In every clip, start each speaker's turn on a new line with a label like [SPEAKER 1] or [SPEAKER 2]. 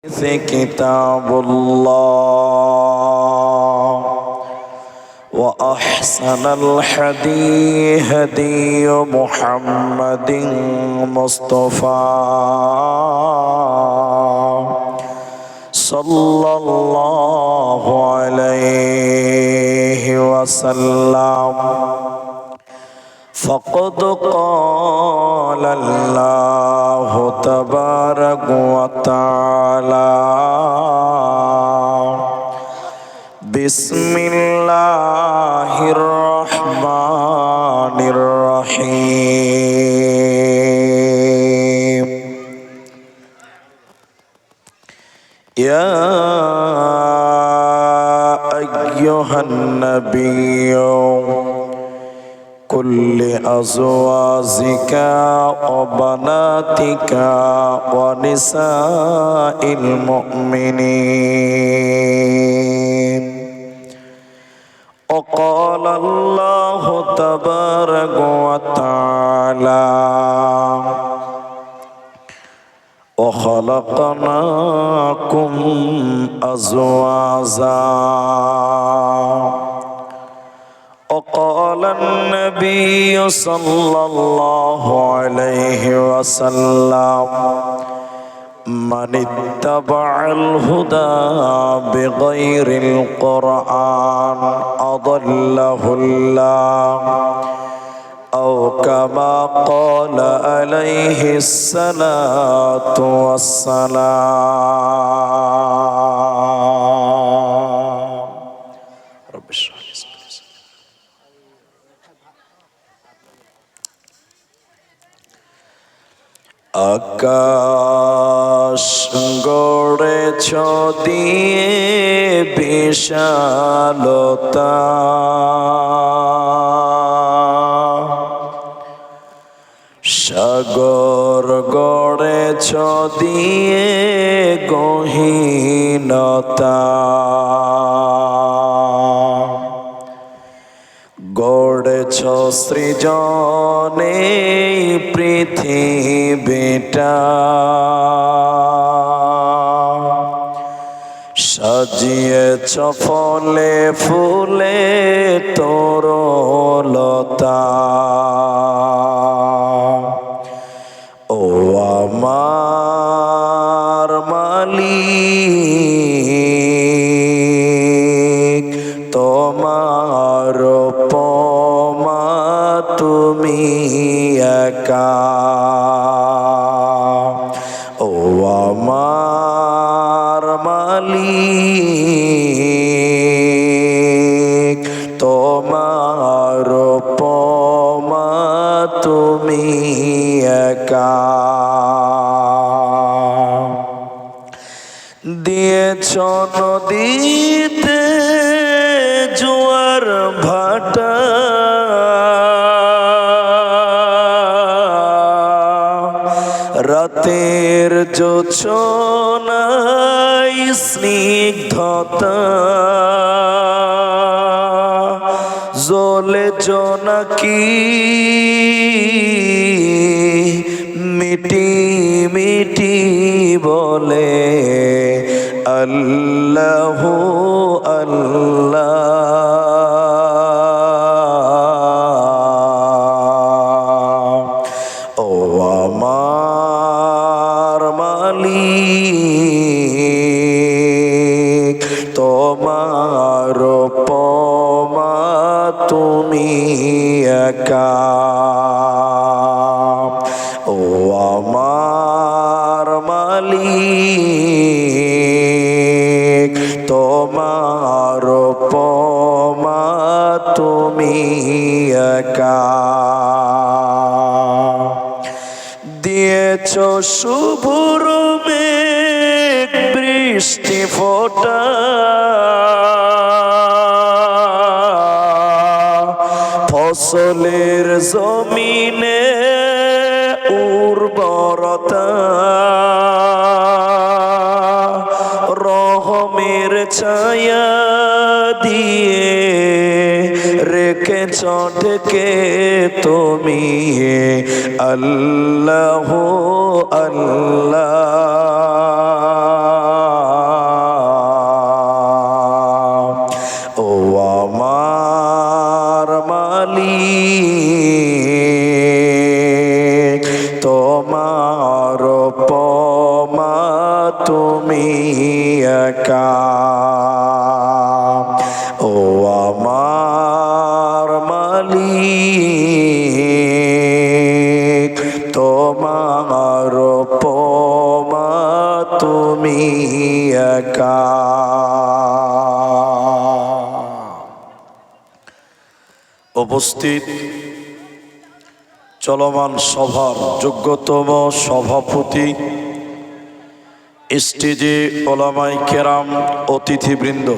[SPEAKER 1] كتاب الله وأحسن الحديث هدي محمد مصطفى صلى الله عليه وسلم فقد قال الله تبارك وتعالى بسم الله الرحمن الرحيم يا أيها النبي قل لأزواجك وبناتك ونساء المؤمنين وقال الله تبارك وتعالى وخلقناكم أزواجا وقال النبي صلى الله عليه وسلم من اتبع الهدى بغير القرآن أضله الله أو كما قال عليه الصلاة والسلام رب اشرح لي صدري আকাশ গড়েছ দিয়ে বিশালতা সাগর গড়েছ দিয়ে গহীনতা গড়েছ সৃজনে পৃথিবীটা সাজিয়েছ ফলে ফুলে তরুলতা ও আমার মালিক তোমার উপমা তুমি একা ও আমার মালিক তোমার উপমা তুমি একা দিয়েছ নদীতে জোয়ার ভাটা রাতের জোছনায় স্নিগ্ধতা জ্বলে জোনাকি মিটি মিটি বলে আল্লাহ আল্লাহ ও আমার মালিক তোমার উপমা তুমি একা ও আমার মালিক তোমার উপমা তুমি একা দিয়েছ শুভ্র মেঘ বৃষ্টি ফোঁটা ফসলের জমিনে উর্বরতা রহমের ছায়া দিয়ে রেখেছ ঢেকে তুমি আল্লাহ আল্লাহ তুমি একা। ও আমার মালিক, তোমার উপমা তুমি একা। উপস্থিত চলমান সভার যোগ্যতম সভাপতি, স্টেজে ওলামায়ে কেরাম, অতিথিবৃন্দ,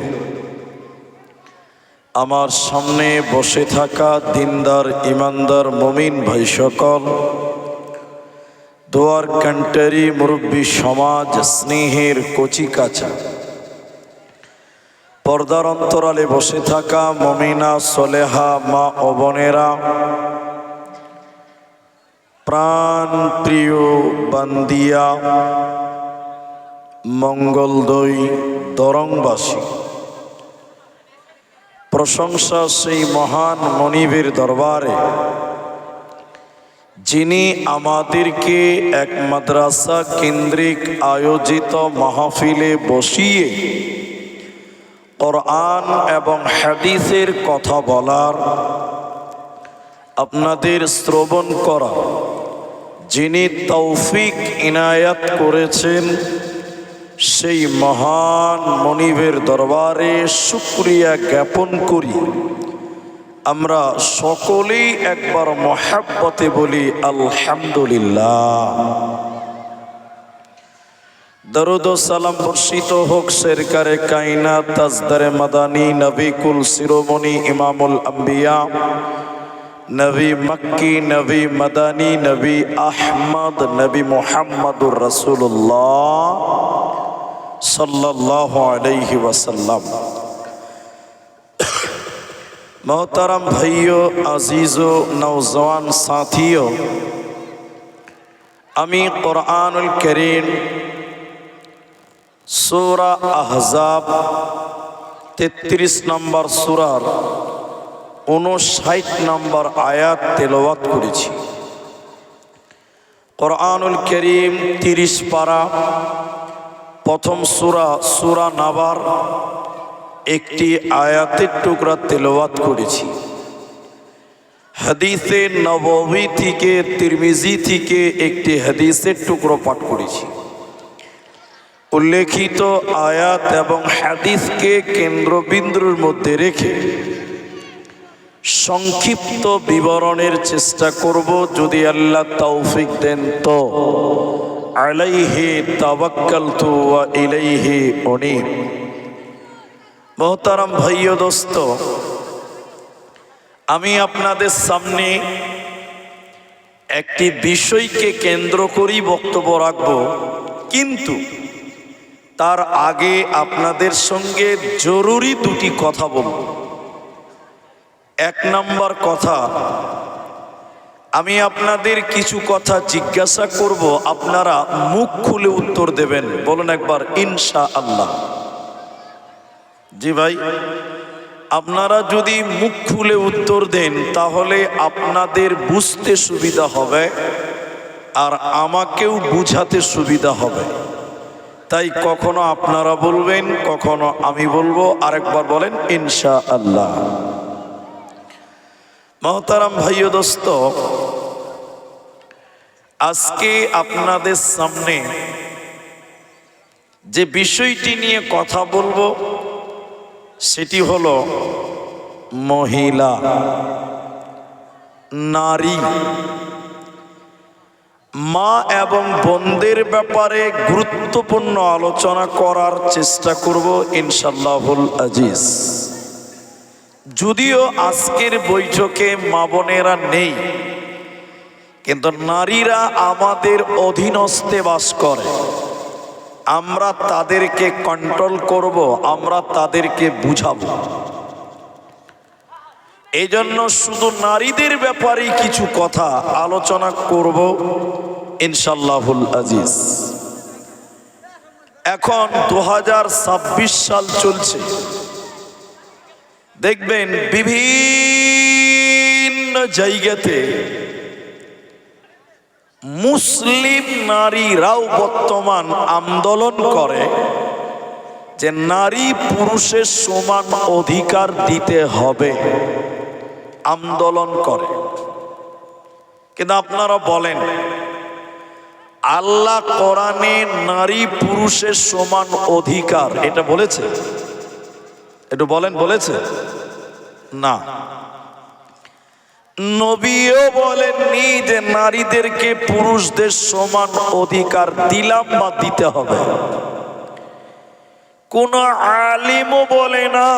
[SPEAKER 1] আমার সামনে বসে থাকা দিনদার ইমানদার মুমিন ভাই সকল, দোয়ার কান্টারি মুরব্বী সমাজ, স্নেহের কচিকাচা, পর্দার অন্তরালে বসে থাকা মুমিনা সলেহা মা ও বোনেরা, প্রাণ প্রিয় বান্দিয়া, মঙ্গলদৈ দরংবাসী, প্রশংসা সেই মহান মনিবের দরবারে যিনি আমাদেরকে এক মাদ্রাসা কেন্দ্রিক আয়োজিত মাহফিলে বসিয়ে কোরআন এবং হাদিসের কথা বলার, আপনাদের শ্রবণ করা যিনি তৌফিক ইনায়াত করেছেন, সেই মহান মনিবের দরবারে শুকরিয়া জ্ঞাপন করি। আমরা সকলেই একবার মহাব্বতে বলি আলহামদুলিল্লাহ। দরুদ ও সালাম বর্ষিত হোক সরকারে কায়নাত তাজদারে মাদানী নবী কুল শিরোমণি ইমামুল আম্বিয়া, নবী মক্কি, নবী মাদানী, নবী আহমদ, নবী মুহাম্মদুর রাসূলুল্লাহ সাল্লাল্লাহু আলাইহি ওয়াসাল্লাম। मोहतरम भाइयों, अजीज़ों, नौजवान साथियों, अमी कुरानुल करीम सूरा अहज़ाब 33 नम्बर सूरार 59 नम्बर आयात तेलावत करेছি। कुरानुल करीम 30 पारा प्रथम सूरा सूरा नाबार একটি আয়াতের টুকরা তেলাওয়াত করেছি। হাদিসে নববী থেকে, তিরমিজি থেকে একটি হাদিসের টুকরো পাঠ করেছি। উল্লেখিত আয়াত এবং হাদিসকে কেন্দ্রবিন্দুর মধ্যে রেখে সংক্ষিপ্ত বিবরণের চেষ্টা করব, যদি আল্লাহ তৌফিক দেন তো। আলাইহি তাওয়াক্কালতু ওয়া ইলাইহি উনীব। মোহতারাম ভাইও দোস্ত, আমি আপনাদের সামনে একটি বিষয়কে কেন্দ্র করেই বক্তব্য রাখব, কিন্তু তার আগে আপনাদের সঙ্গে জরুরি দুটি কথা বলব। এক নাম্বার কথা, আমি আপনাদের কিছু কথা জিজ্ঞাসা করব, আপনারা মুখ খুলে উত্তর দেবেন। বলুন একবার ইনশাআল্লাহ। জি ভাই, আপনারা যদি মুখ খুলে উত্তর দেন তাহলে আপনাদের বুঝতে সুবিধা হবে আর আমাকেও বুঝাতে সুবিধা হবে। তাই কখনো আপনারা বলবেন, কখনো আমি বলবো। আরেকবার বলেন ইনশাআল্লাহ। মোহতারাম ভাইও দোস্ত, আজকে আপনাদের সামনে যে বিষয়টি নিয়ে কথা বলবো সেটি হলো মহিলা, নারী, মা এবং বোনদের ব্যাপারে গুরুত্বপূর্ণ আলোচনা করার চেষ্টা করব ইনশাআল্লাহুল আজিজ। যদিও আজকের বৈঠকে মা বোনেরা নেই, কিন্তু নারীরা আমাদের অধীনস্থে বাস করে। আমরা তাদেরকে কন্ট্রোল করব, আমরা তাদেরকে বুঝাবো। এই জন্য শুধু নারীদের ব্যাপারেই কিছু কথা আলোচনা করব ইনশাআল্লাহুল আজিজ। এখন 2026 সাল চলছে, দেখবেন বিভিন্ন জায়গাতে মুসলিম নারীরাও বর্তমান আন্দোলন করে যে নারী পুরুষের সমান অধিকার দিতে হবে, আন্দোলন করে। কিন্তু আপনারা বলেন, আল্লাহ কোরআনে নারী পুরুষের সমান অধিকার এটা বলেছে? একটু বলেন, বলেছে? না। নবীও বলেননি যে নারীদেরকে পুরুষদের সমান অধিকার দিলাম বা দিতে হবে। কোন আলিমও বলে না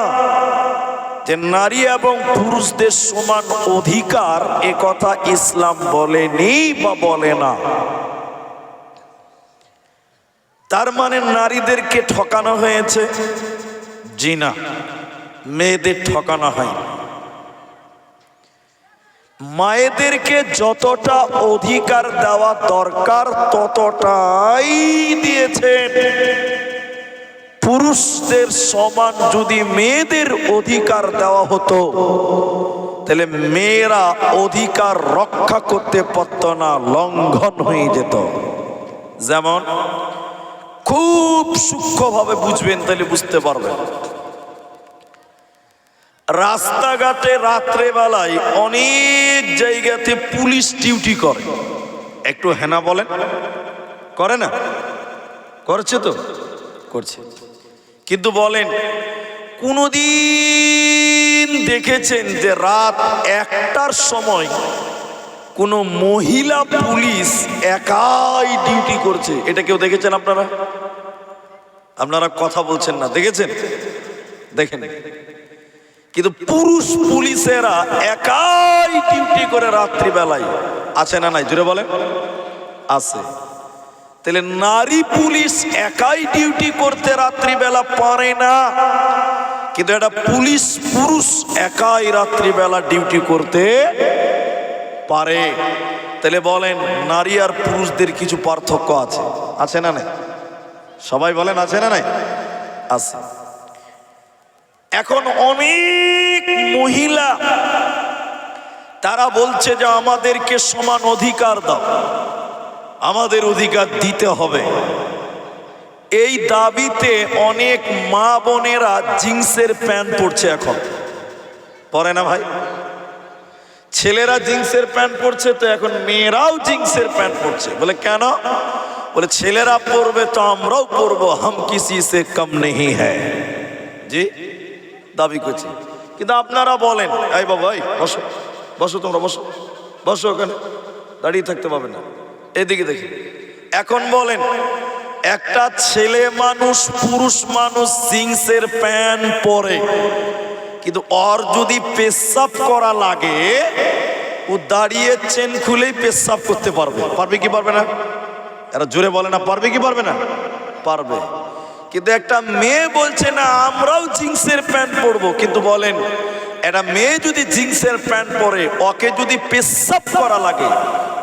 [SPEAKER 1] যে নারী এবং পুরুষদের সমান অধিকার, এ কথা ইসলাম বলেনি বা বলে না। তার মানে নারীদেরকে ঠকানো হয়েছে? জি না, মেয়েদের ঠকানো হয়। মায়েদেরকে যতটা অধিকার দেওয়া দরকার ততটাই দিয়েছেন। পুরুষদের সমান যদি মেয়েদের অধিকার দেওয়া হতো তাহলে মেয়েরা অধিকার রক্ষা করতে পারত না, লঙ্ঘন হয়ে যেত। যেমন খুব সূক্ষ্মভাবে বুঝবেন, তাহলে বুঝতে পারবেন। রাস্তাঘাটে রাত্রে বেলায় অনেক জায়গাতে পুলিশ ডিউটি করে। একটু হেনা বলেন, করে না? করছে তো, করছে। কিন্তু বলেন, কোনদিন দেখেছেন যে রাত 1টার সময় কোনো মহিলা পুলিশ একাই ডিউটি করছে? এটা কেউ দেখেছেন আপনারা? আপনারা কথা বলছেন না, দেখেছেন? দেখেন। কিন্তু পুরুষ পুলিশেরা একাই ডিউটি করে রাত্রিবেলায়, আছে না নাই? জোরে বলেন, আছে। তাহলে নারী পুলিশ একাই ডিউটি করতে রাত্রিবেলা পারে না, কিন্তু এটা পুলিশ পুরুষ একাই রাত্রিবেলা ডিউটি করতে পারে। তাহলে বলেন, নারী আর পুরুষদের কিছু পার্থক্য আছে? আছে না নাই? সবাই বলেন, আছে না নাই? আছে। এখন অনেক মহিলা তারা বলছে যে আমাদেরকে সমান অধিকার দাও, আমাদের অধিকার দিতে হবে। এই দাবিতে অনেক মা বোনেরা জিন্সের প্যান্ট পরছে। এখন পরে না ভাই? ছেলেরা জিন্সের প্যান্ট পরছে, তো এখন মেয়েরাও জিন্সের প্যান্ট পরছে। বলে কেন? বলে ছেলেরা পরবে তো আমরাও পরবো, হাম কিসি সে কম নেই হ্যায়। জি, দাবি করছে। কিন্তু আপনারা বলেন, এই বাবা, এই বসো, বসো, তোমরা বসো, বসো, ওখানে দাঁড়িয়ে থাকতে পাবে না, এদিকে দেখি। এখন বলেন, একটা ছেলে মানুষ, পুরুষ মানুষ জিন্সের প্যান্ট পরে, কিন্তু ওর যদি পেশাব করা লাগে, ও দাঁড়িয়ে চেন খুলেই পেশাব করতে পারবে। পারবে কি পারবে না? এরা জোরে বলে না, পারবে কি পারবে না? পারবে। কিন্তু একটা মেয়ে বলছে না আমরাও জিন্সের প্যান্ট পরবো। কিন্তু বলেন, একটা মেয়ে যদি জিন্সের প্যান্ট পরে, ওকে যদি পেশাব করা লাগে,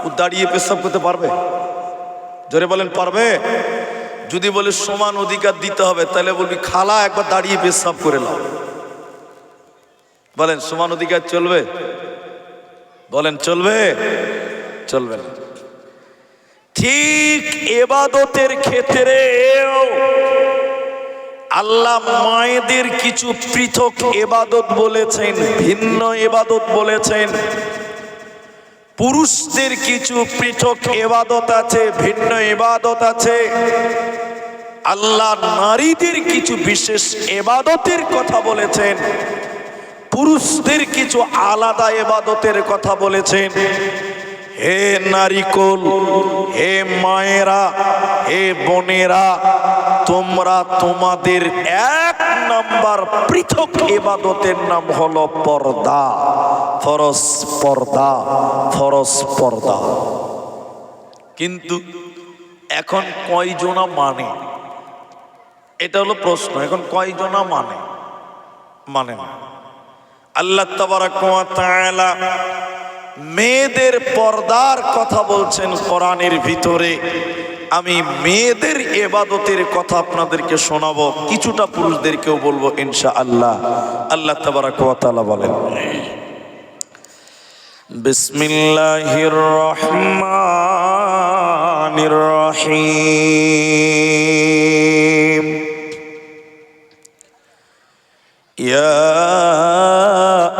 [SPEAKER 1] ও দাঁড়িয়ে পেশাব করতে পারবে? জোরে বলেন, পারবে? যদি বলে সমান অধিকার দিতে হবে, তাহলে বলবি খালা একবার দাঁড়িয়ে পেশাব করে নাও। বলেন, সমান অধিকার চলবে? বলেন, চলবে? চলবে না। ঠিক ইবাদতের ক্ষেত্রে আল্লাহ মায়েদের কিছু পৃথক ইবাদত বলেছেন, ভিন্ন ইবাদত বলেছেন। পুরুষদের কিছু পৃথক ইবাদত আছে, ভিন্ন ইবাদত আছে। আল্লাহ নারীদের কিছু বিশেষ ইবাদতের কথা বলেছেন, পুরুষদের কিছু আলাদা ইবাদতের কথা বলেছেন। হে নারীকুল, হে মায়েরা, হে বোনেরা, তোমরা তোমাদের 1 নাম্বার পৃথক ইবাদতের নাম হলো পর্দা, ফরজ পর্দা, ফরজ পর্দা। কিন্তু এখন কয়জনা মানে? এটা হলো প্রশ্ন। এখন কয়জনা মানে? মানে না। আল্লাহ তাবারাক ওয়া তাআলা মেয়েদের পর্দার কথা বলছেন কোরআনের ভিতরে। আমি মেয়েদের ইবাদতের কথা আপনাদেরকে শোনাবো, কিছুটা পুরুষদেরকেও বলবো ইনশাআল্লাহ। আল্লাহ তাবারাক ওয়া তাআলা বলেন, বিসমিল্লাহির রহমানির রহমানির রহিম। ইয়া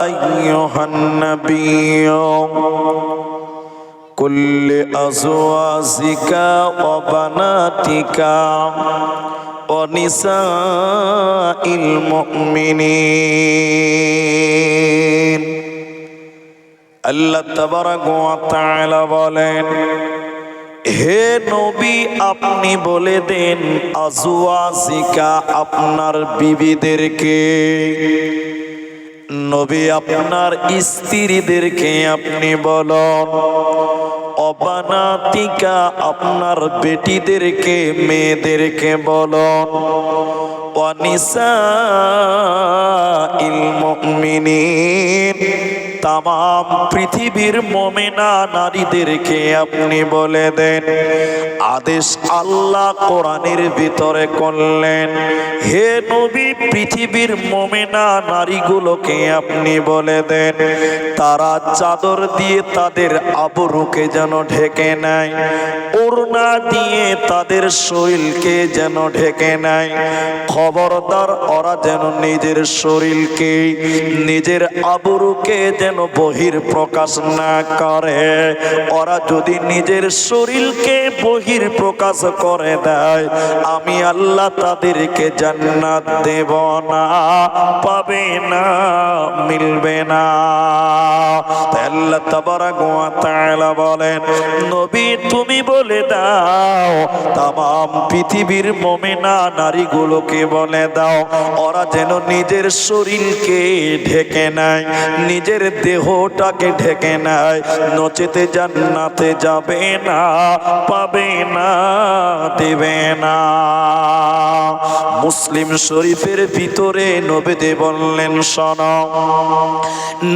[SPEAKER 1] আইয়ুহান নাবিয়্যু কুল্লি আজওয়াজিকা ওয়া বানাতিকা ওয়া নিসাইল মুমিনিন। আল্লাহ তাবারাক ওয়া তাআলা বলেন, হে নবী আপনি বলে দেন আজওয়াজিকা আপনার বিবিদেরকে, নবী আপনার স্ত্রীদেরকে আপনি বলুন, অবানাতিকা আপনার বেটিদেরকে মেয়েদেরকে বলুন, ওয়ানিসাইল মুমিনিন তামাম পৃথিবীর মুমিনা নারীদেরকে আপনি বলে দেন। আদেশ আল্লাহ কোরআনের ভিতরে করলেন, হে নবী পৃথিবীর মুমিনা নারীগুলোকে আপনি বলে দেন তারা চাদর দিয়ে তাদের আবরুকে যেন ঢেকে নেয়, ওড়না দিয়ে তাদের শরীরকে যেন ঢেকে নেয়। খবরদার ওরা যেন নিজের শরীরকে নিজের আবরুকে যেন বহির প্রকাশ না করে। ওরা যদি নিজের শরীরকে বহির প্রকাশ করে দেয় আমি আল্লাহ তাদেরকে জান্নাত দেব না, পাবে না, মিলবে না। আল্লাহ তাবারাক ওয়া তাআলা বলেন, নবী তুমি বলে দাও তামাম পৃথিবীর মুমিনা নারীগুলোকে বলে দাও ওরা যেন নিজের শরীরকে ঢেকে নেয়, নিজের দেহটাকে ঢেকে নেয়, নচেতে জান্নাতে যাবে না, পাবে না, দেবে না। মুসলিম শরীফের ভিতরে নবীজি বললেন শোনো,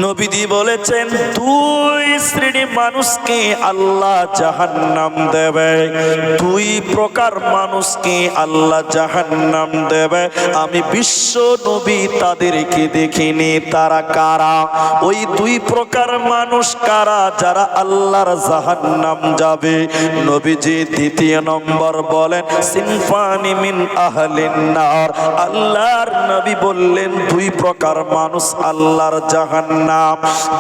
[SPEAKER 1] নবীজি বলেছেন দুই শ্রেণীর মানুষকে আল্লাহ জাহান্নাম দেবে, দুই প্রকার মানুষকে আল্লাহ জাহান্নাম দেবে। আমি বিশ্ব নবী তাদেরকে দেখিনি, তারা কারা? ওই দুই প্রকার মানুষ কারা যারা আল্লাহর জাহান্নাম যাবে? নবীজি দ্বিতীয় নম্বর বলেন সিনফানি মিন আহলিন নার। আল্লাহর নবী বললেন দুই প্রকার মানুষ আল্লাহর জাহান্নাম।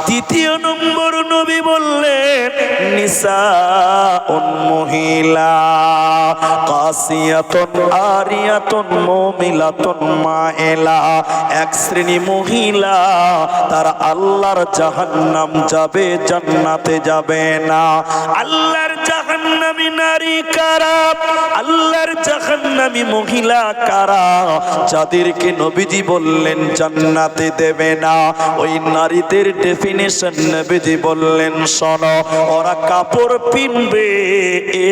[SPEAKER 1] দ্বিতীয় নম্বর নবী বললেন নিসাউন মহিলা, কাসিয়াতুন আরিয়াতুন মুমিলাতুন মাইলা। এক শ্রেণী মহিলা তারা আল্লাহর জাহান্নাম যাবে, জান্নাতে যাবে না। আল্লাহর জাহান্নামী নারী কারা? আল্লাহর জাহান্নামী মহিলা কারা? যাদেরকে নবীজি বললেন জান্নাতে দেবে না। ওই নারীদের ডেফিনেশন নবীজি বললেন শোনো, ওরা কাপড় পিনবে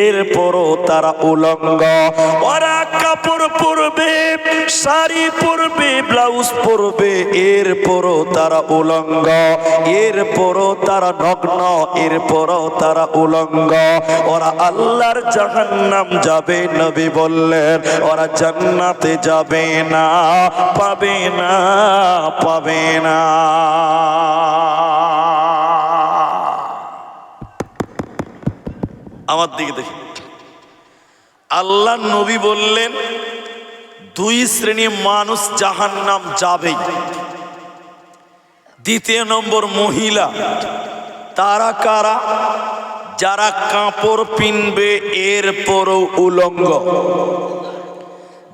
[SPEAKER 1] এরপরও তারা উলঙ্গ, ওরা কাপড় পরবে, শাড়ি পরবে, ব্লাউজ পরবে, এরপরও তারা উলঙ্গ, এরপরও তারা নগ্ন, এরপরও তারা উলঙ্গ। ওরা আল্লাহর জাহান্নাম যাবে। নবী বললেন ওরা জান্নাতে যাবে না, পাবে না, পাবে না। আমার দিকে দেখি, আল্লাহ নবী বললেন দুই শ্রেণী মানুষ জাহান্নাম যাবেই। দ্বিতীয় নম্বর মহিলা, তারা কারা? যারা কাপড় পিনবে এরপরও উলঙ্গ,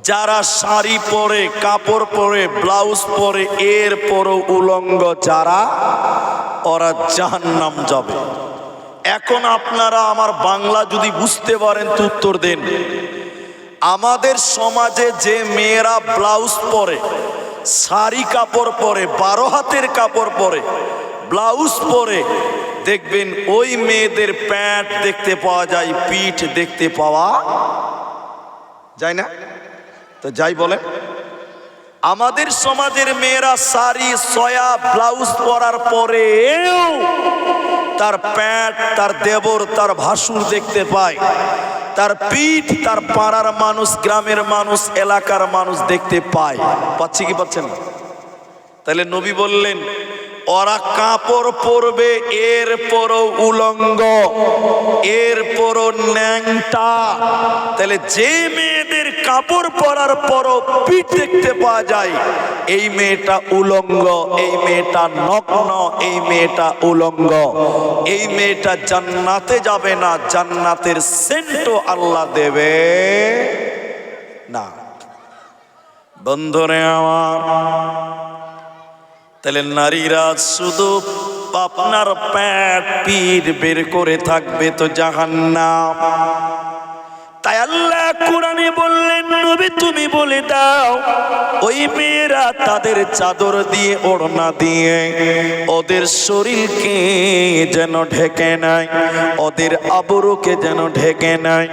[SPEAKER 1] যারা শাড়ি পরে, কাপড় পরে, ব্লাউজ পরে এরপরও উলঙ্গ, যারা ওরা জাহান্নাম যাবে। এখন আপনারা আমার বাংলা যদি বুঝতে পারেন তো উত্তর দেন। আমাদের সমাজে যে মেয়েরা ব্লাউজ পরে, শাড়ি কাপড় পরে, 12 হাতের কাপড় পরে, ব্লাউজ পরে, দেখবেন ওই মেয়েদের প্যান্ট দেখতে পাওয়া যায়, পিঠ দেখতে পাওয়া যায় না? তো যাই বলে, আমাদের সমাজের মেয়েরা শাড়ি সয়া ব্লাউজ পরার পরেও তার প্যান্ট, তার দেবর, তার ভাসুর দেখতে পায়, তার পিঠ তার পাড়ার মানুষ, গ্রামের মানুষ, এলাকার মানুষ দেখতে পায়। পাচ্ছি কি পাচ্ছেন না? তাহলে নবী বললেন ওরা কাপড় পরবে এরপরও উলঙ্গ, এরপরও ন্যাংটা। তাহলে যে মেয়েদের কাপড় পরার পরও পিঠ দেখতে পাওয়া যায়, এই মেয়েটা উলঙ্গ, এই মেয়েটা নগ্ন, এই মেয়েটা উলঙ্গ, এই মেয়েটা জান্নাতে যাবে না, জান্নাতের সেন্টও আল্লাহ দেবে না। বন্ধুরে আমার, তাহলে নারীরা শুধু আপনার পেট পিঠ বের করে থাকবে তো জাহান্নাম। তাই আল্লাহ কোরআনে বললেন, নবী তুমি বলে দাও, ওই মেয়েরা তাদের চাদর দিয়ে, ওড়না দিয়ে ওদের শরীরকে যেন ঢেকে নেয়, ওদের আবরুকে যেন ঢেকে নেয়।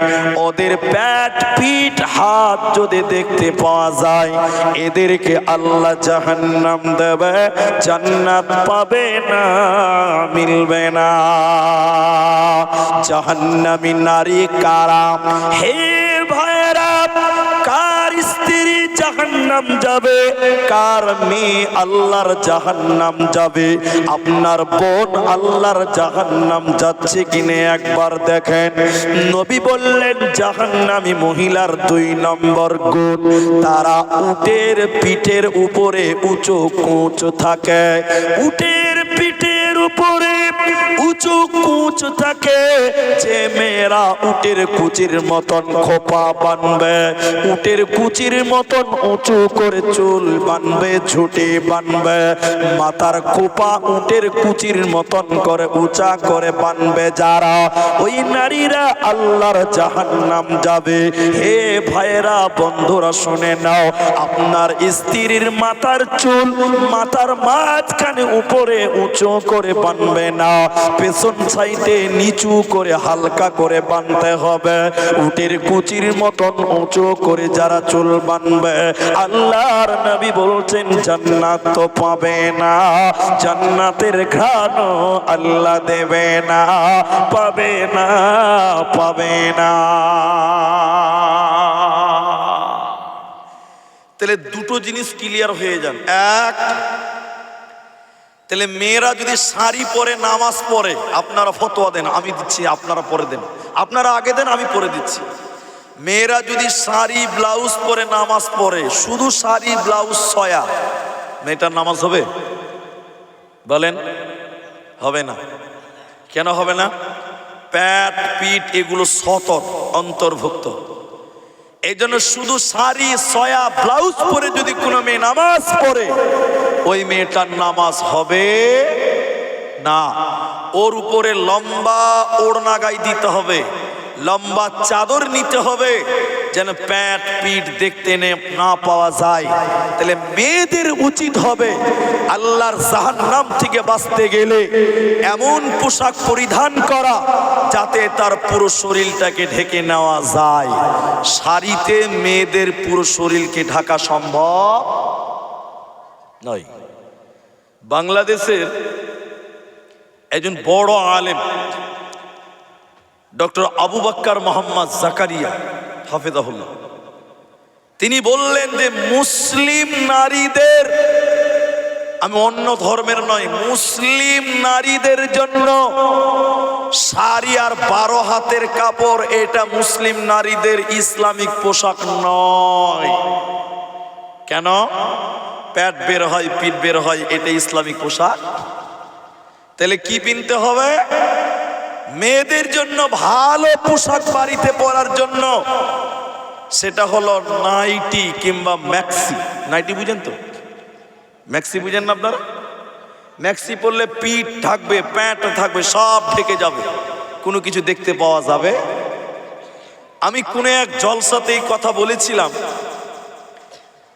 [SPEAKER 1] ওদের পেট পিঠ হাত যদি দেখতে পাওয়া যায়, এদেরকে আল্লাহ জাহান্নাম দেবে, জান্নাত পাবে না, মিলবে না। জাহান্নামী নারী কারা? হে ভাইরা, কার স্ত্রী জাহান্নাম যাবে, কার মেয়ে আল্লাহর জাহান্নাম যাবে? আপনার বোন আল্লাহর জাহান্নাম যাচ্ছে কিনে একবার দেখেন। নবী বললেন, জাহান্নামী মহিলার 2 নম্বর গুণ, তারা উটের পিঠের উপরে উঁচু কুঁচ থাকে। উটের পিঠের উপরে উঁচু কুঁচ থাকে। যে মেয়েরা উটের কুচির মতন খোপা বানবে, উটের কুচির মতন উঁচু করে চুল বানবে, ঝুঁটি বানবে, মাথার খোপা উটের কুচির মতন করে উঁচা করে বানবে, যারা ওই নারীরা আল্লাহর জাহান্নাম যাবে। হে ভাইরা, বন্ধুরা শুনে নাও, আপনার স্ত্রীর মাথার চুল মাথার মাঝখানে উপরে উঁচু করে বানবে না, পেছন সাইডে নিচু করে হালকা করে বানতে হবে। উটের কুচির মতন উঁচু করে যারা চুল বানবে, আল্লাহর নবী বলছেন জান্নাত তো পাবে না, জান্নাতের ঘ্রাণও আল্লাহ দেবে না, পাবে না, পাবে না। তাহলে দুটো জিনিস ক্লিয়ার হয়ে যান। এক, তাহলে মেয়েরা যদি শাড়ি পরে নামাজ পড়ে, আপনারা ফতোয়া দেন, আমি দিচ্ছি, আপনারা পরে দেন, আপনারা আগে দেন, আমি পরে দিচ্ছি। মেয়েরা যদি শাড়ি ব্লাউজ পরে নামাজ পড়ে, শুধু শাড়ি ব্লাউজ ছয়া, মেয়েটার নামাজ হবে? বলেন, হবে না। কেন হবে না? পেট পিঠ এগুলো সতর অন্তর্ভুক্ত। এই জন্য শুধু শাড়ি ছয়া ব্লাউজ পরে যদি কোনো মেয়ে নামাজ পড়ে, ওই মেয়েটার নামাজ হবে না। ওর উপরে লম্বা ওড়না গায়ে দিতে হবে, লম্বা চাদর নিতে হবে, যেন পেট পিঠ দেখতে না পাওয়া যায়। তাহলে মেয়েদের উচিত হবে আল্লাহর জাহান্নাম থেকে বাঁচতে গেলে এমন পোশাক পরিধান করা যাতে তার পুরো শরীরটাকে ঢেকে নেওয়া যায়। শাড়িতে মেয়েদের পুরো শরীরকে ঢাকা সম্ভব নয়। বাংলাদেশের একজন বড় আলেম ডক্টর আবু বকর মোহাম্মদ জাকারিয়া হাফেজাহুল্লাহ, তিনি বললেন যে মুসলিম নারীদের, আমি অন্য ধর্মের নয়, মুসলিম নারীদের জন্য শাড়ি আর 12 হাতের কাপড় এটা মুসলিম নারীদের ইসলামিক পোশাক নয়। কেন? পেট বের হয়, পিঠ বের হয়, এটা ইসলামিক পোশাক। তাহলে কি কিনতে হবে? মেয়েদের জন্য ভালো পোশাক বাড়িতে পরার জন্য সেটা হলো নাইটি কিংবা ম্যাক্সি। নাইটি বুঝেন তো? ম্যাক্সি বুঝেন না আপনারা? ম্যাক্সি পরলে পিঠ থাকবে, প্যান্ট থাকবে, সব ঢেকে যাবে, কোনো কিছু দেখতে পাওয়া যাবে। আমি কোনো এক জলসাতেই কথা বলেছিলাম,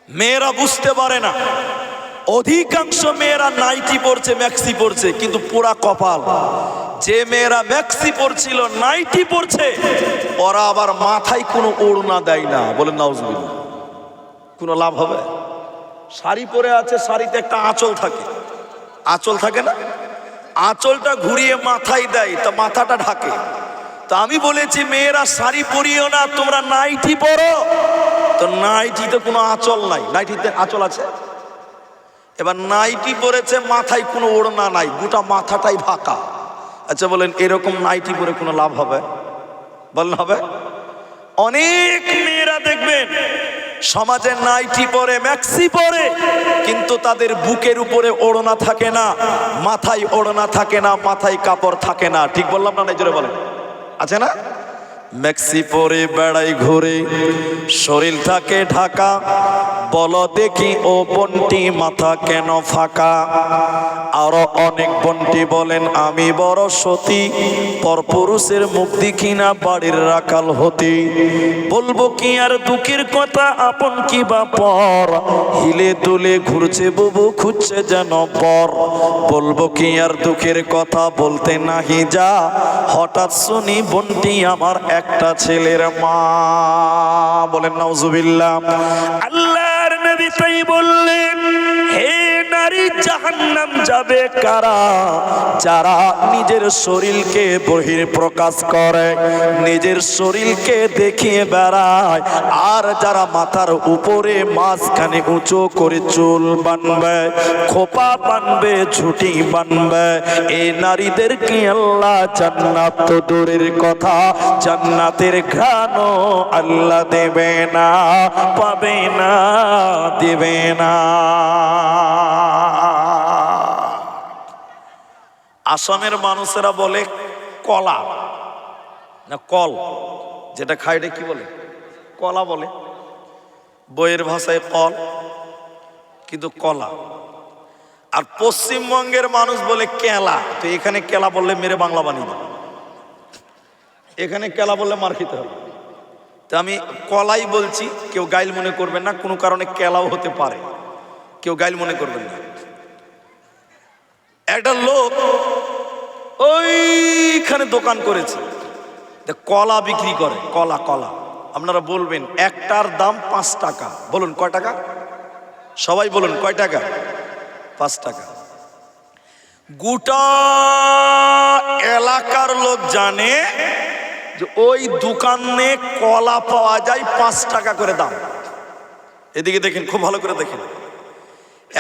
[SPEAKER 1] মেয়েরা বুঝতে পারে না, অধিকাংশ মেয়েরা নাইটি পরছে, ম্যাক্সি পরছে, কিন্তু পুরা কপাল। যে মেয়েরা ম্যাক্সি পরছিল, নাইটি পরছে, ওরা আবার মাথায় কোনো ওড়না দেয় না। বলেন নাউজুবিল্লাহ। কোনো লাভ হবে? শাড়ি পরে আছে, শাড়িতে একটা আঁচল থাকে, আঁচল থাকে না, আঁচলটা ঘুরিয়ে মাথায় দেয়, তা মাথাটা ঢাকে। তা আমি বলেছি মেয়েরা শাড়ি পরিও না, তোমরা নাইটি পরো। তো নাইটিতে কোনো আঁচল নাই, নাইটিতে আঁচল আছে? এবার নাইটি পরেছে, মাথায় কোনো ওড়না নাই, গোটা মাথাটাই ফাঁকা। আচ্ছা বলেন, এরকম নাইটি পরে কোনো লাভ হবে? বলেন হবে? অনেক মেয়েরা দেখবেন সমাজে নাইটি পরে, ম্যাক্সি পরে, কিন্তু তাদের বুকের উপরে ওড়না থাকে না, মাথায় ওড়না থাকে না, মাথায় কাপড় থাকে না। ঠিক বললাম না? জোরে বলেন। আছে না? ম্যাক্সি পরে বেড়াই ঘুরে, শরীর থাকে ঢাকা, বলো দেখি ও বন্টি মাথা কেন ফাঁকা? আরো অনেক বন্টি বলেন আমি বড় সতী, পরপুরুষের মুখ দেখি না বাড়ির রাখাল হতি। বলবো কি আর দুঃখের কথা, আপন কি বা পর, হিলে দুলে ঘুরছে বুবু খুঁজছে যেন পর। বলবো কি আর দুঃখের কথা, বলতে নাহি যা, হঠাৎ শুনি বন্টি আমার একটা ছেলের মা। বলেন নাউজুবিল্লাহ। আল্লাহর নবী তাই বললেন, হে নারী, জাহান্নাম যাবে কারা? যারা নিজের শরীরকে বহির প্রকাশ করে, নিজের শরীরকে দেখিয়ে বেড়ায়, আর যারা মাথার উপরে মাঝখানে উঁচু করে চুল বানবে, খোপা বানবে, ঝুটি বানবে, এই নারীদেরকে আল্লাহ জান্নাত তো দূরের কথা, জান্নাতের ঘ্রাণও আল্লাহ দেবে না, পাবে না, দেবে না। আসামের মানুষেরা বলে কলা না কল, যেটা খায় এটা কি বলে? কলা বলে। বইয়ের ভাষায় কল, কিন্তু কলা। আর পশ্চিমবঙ্গের মানুষ বলে কেলা। তো এখানে কেলা বললে মেরে বাংলা বানিয়ে দেবে, এখানে কেলা বললে মার খেতে হবে। তো আমি কলাই বলছি, কেউ গাইল মনে করবেন না, কোনো কারণে কেলাও হতে পারে, কেউ গাইল মনে করবেন না। একটা লোক ওইখানে দোকান করেছে, কলা বিক্রি করে, কলা। কলা আপনারা বলবেন একটার দাম 5 টাকা। বলুন কয় টাকা? সবাই বলুন কয় টাকা? 5 টাকা। গোটা এলাকার লোক জানে যে ওই দোকানে কলা পাওয়া যায় 5 টাকা করে দাম। এদিকে দেখেন, খুব ভালো করে দেখেন।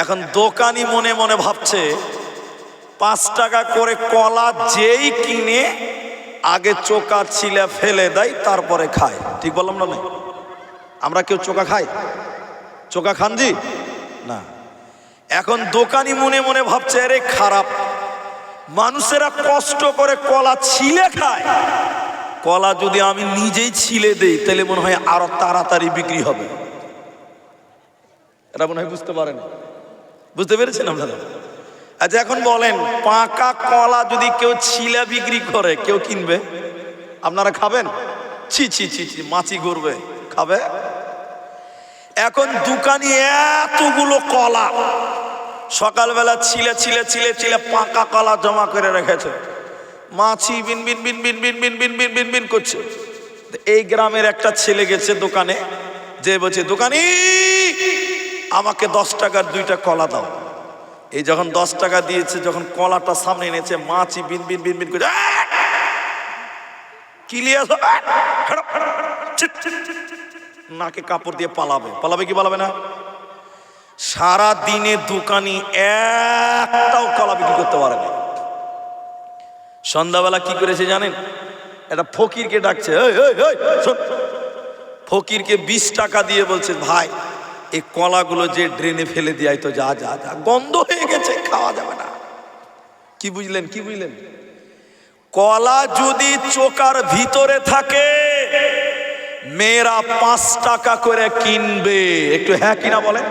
[SPEAKER 1] এখন দোকানি মনে মনে ভাবছে 5 টাকা করে কলা যেই কিনে আগে চোকা ছিলে ফেলে দেয়, তারপরে খায়। ঠিক বললাম না? আমরা কেউ চোকা খাই? চোকা খান জি না। এখন দোকানি মনে মনে ভাবছে, আরে খারাপ, মানুষেরা কষ্ট করে কলা ছিলে খায়, কলা যদি আমি নিজেই ছিলে দেই তাহলে মনে হয় আরো তাড়াতাড়ি বিক্রি হবে। এটা মনে হয় বুঝতে পারেন। বুঝতে পেরেছেন আপনারা? আচ্ছা এখন বলেন, পাকা কলা যদি কেউ ছিলে বিক্রি করে, কেউ কিনবে? আপনারা খাবেন? ছি ছি ছি ছি, মাছি ঘুরবে, খাবে? এখন দোকানি এতগুলো কলা সকালবেলা ছিলে ছিলে ছিলে ছিলে পাকা কলা জমা করে রেখেছে, মাছি বিন বিন বিন বিন বিন বিন বিন বিন বিন বিন করছে। এই গ্রামের একটা ছেলে গেছে দোকানে, যে বলছে, দোকানি আমাকে 10 টাকার 2টা কলা দাও। এই যখন 10 টাকা দিয়েছে, যখন কলাটা সামনে এনেছে, মাছি বিন বিন বিন বিন করছে, কি লিয়ে নাকে কাপড় দিয়ে পালাবে। পালাবে কি পালাবে না? সারা দিনে দোকানি একটাও কলা বিক্রি করতে পারে না। সন্ধ্যাবেলা কি করেছে জানেন? একটা ফকিরকে ডাকছে, ফকিরকে 20 টাকা দিয়ে বলছে, ভাই এই কলাগুলো যে ড্রেনে ফেলে দিয়ে তো, যা যা যা, গন্ধ হয়ে গেছে, খাওয়া যাবে না। কি বুঝলেন? কি বুঝলেন? কলা যদি চোকার ভিতরে থাকে, মেয়েরা 5 টাকা করে কিনবে। একটু হ্যাঁ কিনা বলেন।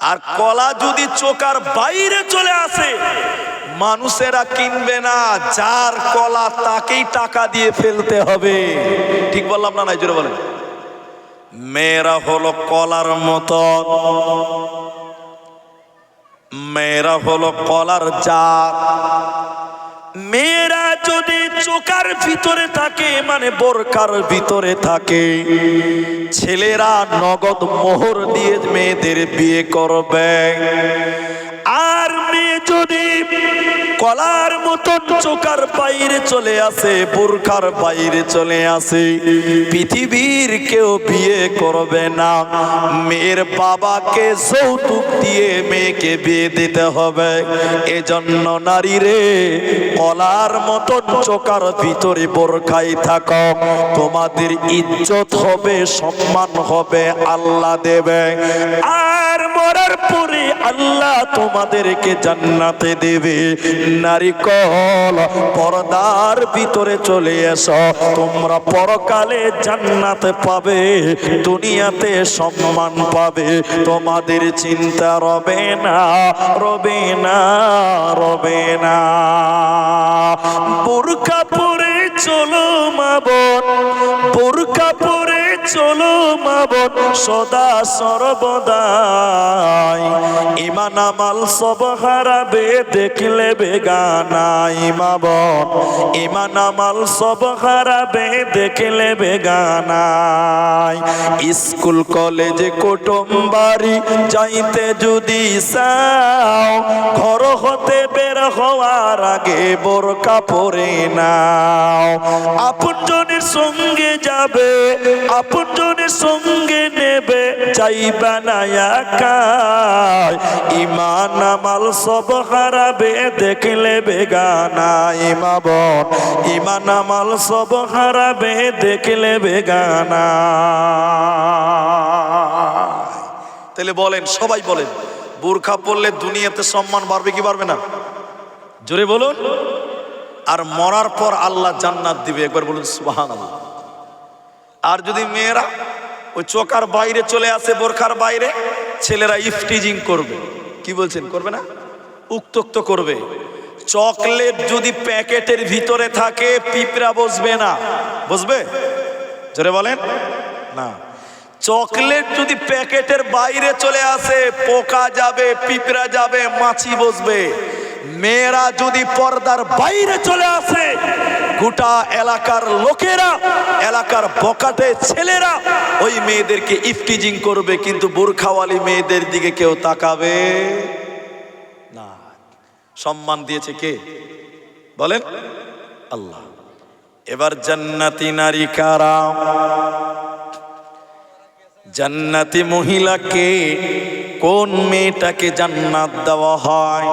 [SPEAKER 1] আর কলা যদি চোকার বাইরে চলে আসে, মানুষেরা কিনবে না, যার কলা তাকেই টাকা দিয়ে ফেলতে হবে। ঠিক বললাম না? জোরে বলেন। মেয়েরা হলো কলার মতো, মেয়েরা হলো কলার জাত। মেয়েরা যদি চোকার ভিতরে থাকে, মানে বোরকার ভিতরে থাকে, ছেলেরা নগদ মোহর দিয়ে মেয়েদের বিয়ে করবে। আর মেয়ে যদি কলার মতন চোকার বাইরে চলে আসে, বোরখার বাইরে চলে আসে, পৃথিবীর কেউ বিয়ে করবে না। মেয়ের বাবাকে যৌতুক দিয়ে মেয়েকে বিয়ে দিতে হবে। এজন্য নারী রে, কলার মতন চোকার ভিতরে বোরখাই থাকো, তোমাদের ইজ্জত হবে, সম্মান হবে, আল্লাহ দেবে। আর মরার পরে আল্লাহ তোমাদেরকে জান্নাতে দেবে। নারীকল, পর্দার ভিতরে চলে এসো, তোমরা পরকালে জান্নাতে পাবে, দুনিয়াতে সম্মান পাবে, তোমাদের চিন্তা রবে না, রবে না, রবে না। বোরকা পরে চলো মা বোন, বোরকা পরে চলো মা বোন, সদা সর্বদাই। ইমান আমাল সব হারাবে দেখলে বেগানাই মা বোন, ইমান আমাল সব হারাবে দেখলে বেগানাই। স্কুল কলেজে কুটুম বাড়ি যাইতে যদি চাও, ঘর হতে বের হওয়ার আগে বোরকা পরে নাও। আপনজনের সঙ্গে যাবে, আপনজনের সঙ্গে নেবে, যাইবা না একা। ইমান আমাল সব হারাবে দেখলে বেগানা মা বোন, ইমান আমাল সব হারাবে দেখলে বেগানা। তাহলে বলেন, সবাই বলেন, বোরখা পরলে দুনিয়াতে সম্মান বাড়বে কি বাড়বে না? জোরে বলুন। আর মরার পর আল্লাহ জান্নাত দিবে, একবার বলুন সুবহানাল্লাহ। আর যদি মেয়েরা ওই চোকার বাইরে চলে আসে, বোরখার বাইরে, ছেলেরা ইফটিজিং করবে। কি বলছেন, করবে না? উত্তক্ত করবে। চকলেট যদি প্যাকেটের ভিতরে থাকে, পিঁপড়া বসবে না, বসবে? জোরে বলেন না। চকলেট যদি প্যাকেটের বাইরে চলে আসে, পোকা যাবে, পিঁপড়া যাবে, মাছি বসবে। মেয়েরা যদি পর্দার বাইরে চলে আসে, গোটা এলাকার লোকেরা, এলাকার বকাটে ছেলেরা ওই মেয়েদেরকে ইফটিজিং করবে, কিন্তু বোরখাওয়ালি মেয়েদের দিকে কেউ তাকাবে না। সম্মান দিয়েছে কে বলেন? আল্লাহ। এবার জান্নাতি নারী কারা? জান্নাতি মহিলাকে, কোন মেয়েটাকে জান্নাত দেওয়া হয়?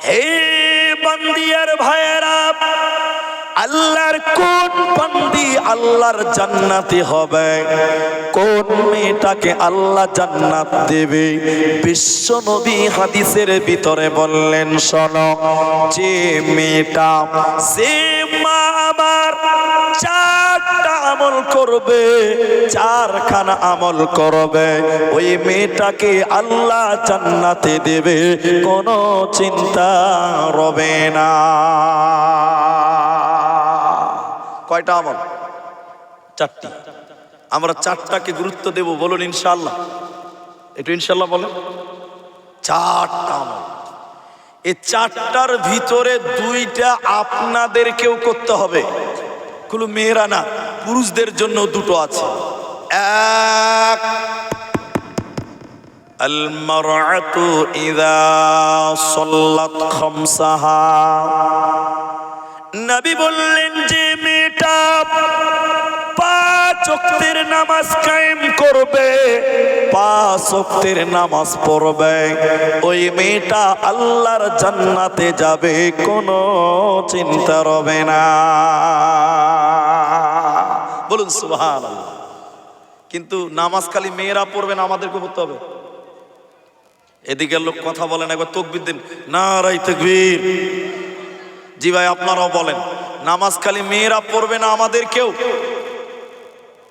[SPEAKER 1] হে বান্দিয়ার ভাইয়েরা, আল্লাহর কোন বান্দি আল্লাহর জান্নাতি হবে? কোন মেয়েটাকে আল্লাহ জান্নাত দেবে? বিশ্ব নবী হাদিসের ভিতরে বললেন, শোনো, যে মেয়েটা, যে মা আমার চারটা আমল করবে, চারখানা আমল করবে, ওই মেয়েটাকে আল্লাহ জান্নাতে দেবে, কোনো চিন্তা রবে না। কয়টা আমল? চারটি। আমরা চারটাকে গুরুত্ব দেব, বলুন ইনশাআল্লাহ। একটু ইনশাআল্লাহ বলেন। চারটা আমল। এই চারটার ভিতরে দুইটা আপনাদেরকেও করতে হবে, কোনো মেয়েরা না, পুরুষদের জন্য দুটো আছে। এক, আল মারআতু ইযা সাল্লাত খামসাহা। নবী বললেন, যে মেয়েটা 5 ওয়াক্তের নামাজ কায়েম করবে, 5 ওয়াক্তের নামাজ পড়বে, ওই মেয়েটা আল্লাহর জান্নাতে যাবে, কোনো চিন্তা রবে না। বলুন সুবহানাল্লাহ। কিন্তু নামাজ খালি মেয়েরা পড়বে না, আমাদেরকে পড়তে হবে। এদিকে লোক কথা বলেন, একবার তাকবীর দিন, নারায়ে তাকবীর। জি ভাই, আপনারাও বলেন, নামাজ খালি মেয়েরা পড়বে না, আমাদেরকেও,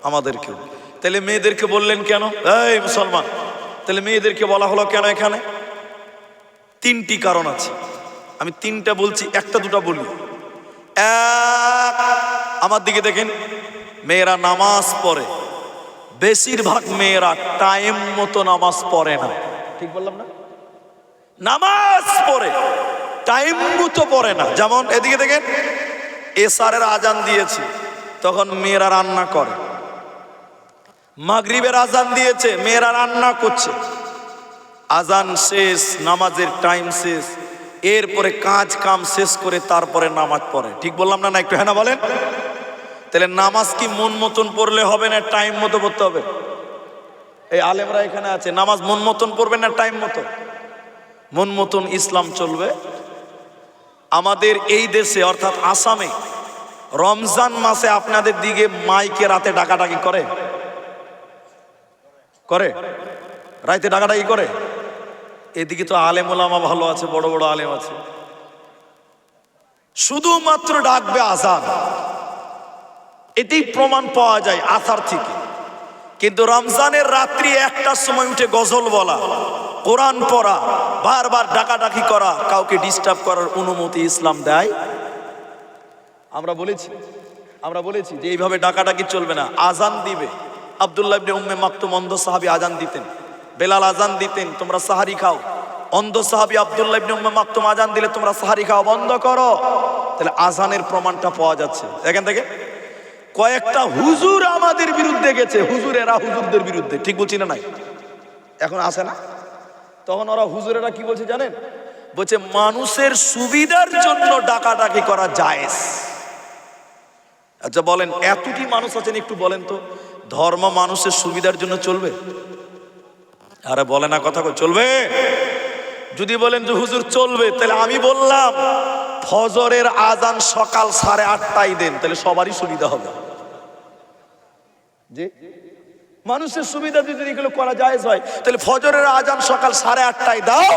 [SPEAKER 1] আমাদেরকেও। তাহলে মেয়েদেরকে বললেন কেন? এই মুসলমান, তাহলে মেয়েদেরকে বলা হলো কেন এখানে? 3টি কারণ আছে। আমি 3টা বলছি, একটা দুটা বলি। এক, আমার দিকে দেখেন, মেয়েরা নামাজ পড়ে, বেশিরভাগ মেয়েরা টাইম মতো নামাজ পড়ে না। ঠিক বললাম না? নামাজ পড়ে, টাইম মতো পড়ে না। যেমন এদিকে দেখেন, এশারের আজান দিয়েছে, তখন মেয়েরা রান্না করে। মাগরিবের আজান দিয়েছে, মেয়েরা রান্না করছে। আজান শেষ, নামাজের টাইম শেষ, এরপরে কাজ কাম শেষ করে তারপরে নামাজ পড়ে। ঠিক বললাম না? না একটু হ্যাঁ না বলেন? তাহলে নামাজ কি মন মতন পড়লে হবে না টাইম মতো পড়তে হবে? এই আলেমরা এখানে আছে, নামাজ মন মতন পড়বে না টাইম মতো? মন মতন ইসলাম চলবে। আমাদের এই দেশে অর্থাৎ আসামে রমজান মাসে আপনাদের দিকে মাইকে রাতে ডাকাডাকি করে করে রাতে ডাকাডাকি করে? এদিকে তো আলেম ওলামা ভালো আছে, বড় বড় আলেম আছে, শুধুমাত্র ডাকবে আজান, এটাই প্রমাণ পাওয়া যায় আসার থেকে। কিন্তু রমজানের রাত্রি একটার সময় উঠে গজল বলা, কোরআন পড়া, বারবার ডাকাডাকি করা, কাউকে ডিস্টার্ব করার অনুমতি ইসলাম দেয়? আমরা বলেছি যে এইভাবে ডাকাডাকি চলবে না। আজান দিবে, আব্দুল্লাহ ইবনে উম্মে মাকতুম অন্ধ সাহাবী আজান দিতেন, বেলাল আজান দিতেন, তোমরা সাহারি খাও। অন্ধ সাহাবী আব্দুল্লাহ ইবনে উম্মে মাকতুম আজান দিলে তোমরা সাহারি খাও বন্ধ করো। তাহলে আজানের প্রমাণটা পাওয়া যাচ্ছে এখান থেকে। কয়েকটা হুজুর আমাদের বিরুদ্ধে গেছে, হুজুরেরা হুজুরদের বিরুদ্ধে, ঠিক বলছি না? নাই এখন আসে না? তখন ওরা হুজুরেরা কি বলছে জানেন? বলছে মানুষের সুবিধার জন্য ডাকাডাকি করা জায়েজ। আচ্ছা বলেন, এতটি মানুষ আছেন, একটু বলেন তো ধর্ম মানুষের সুবিধার জন্য চলবে? আরে বলে না কথা, চলবে? যদি বলেন যে হুজুর চলবে, তাহলে আমি বললাম ফজরের আজান সকাল 8:30টায় দেন, তাহলে সবারই সুবিধা হবে। যে মানুষের সুবিধা যদি এগুলো করা জায়েজ হয়, তাহলে ফজরের আজান সকাল 8:30টায় দাও,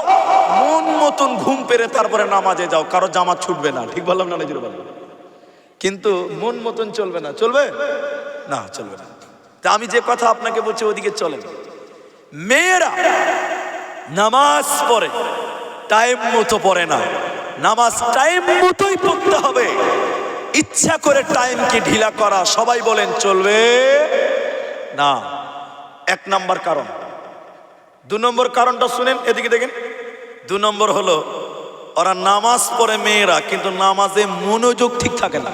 [SPEAKER 1] মন মতন ঘুম পেরে তারপরে নামাজে যাও, কারো জামাত ছুটবে না। ঠিক বললাম না? নিজের বললাম। কিন্তু মন মতন চলবে না, চলবে না, চলবে না। তা আমি যে কথা আপনাকে বলছি ওদিকে চলেন। মেয়েরা নামাজ পড়ে, টাইম মতো পড়ে না। নামাজ টাইম মতোই পড়তে হবে। ইচ্ছা করে টাইমকে ঢিলা করা সবাই বলেন চলবে না। 1 নম্বর কারণ। 2 নম্বর কারণটা শুনেন, এদিকে দেখেন। 2 নম্বর হলো ওরা নামাজ পড়ে মেয়েরা, কিন্তু নামাজে মনোযোগ ঠিক থাকে না।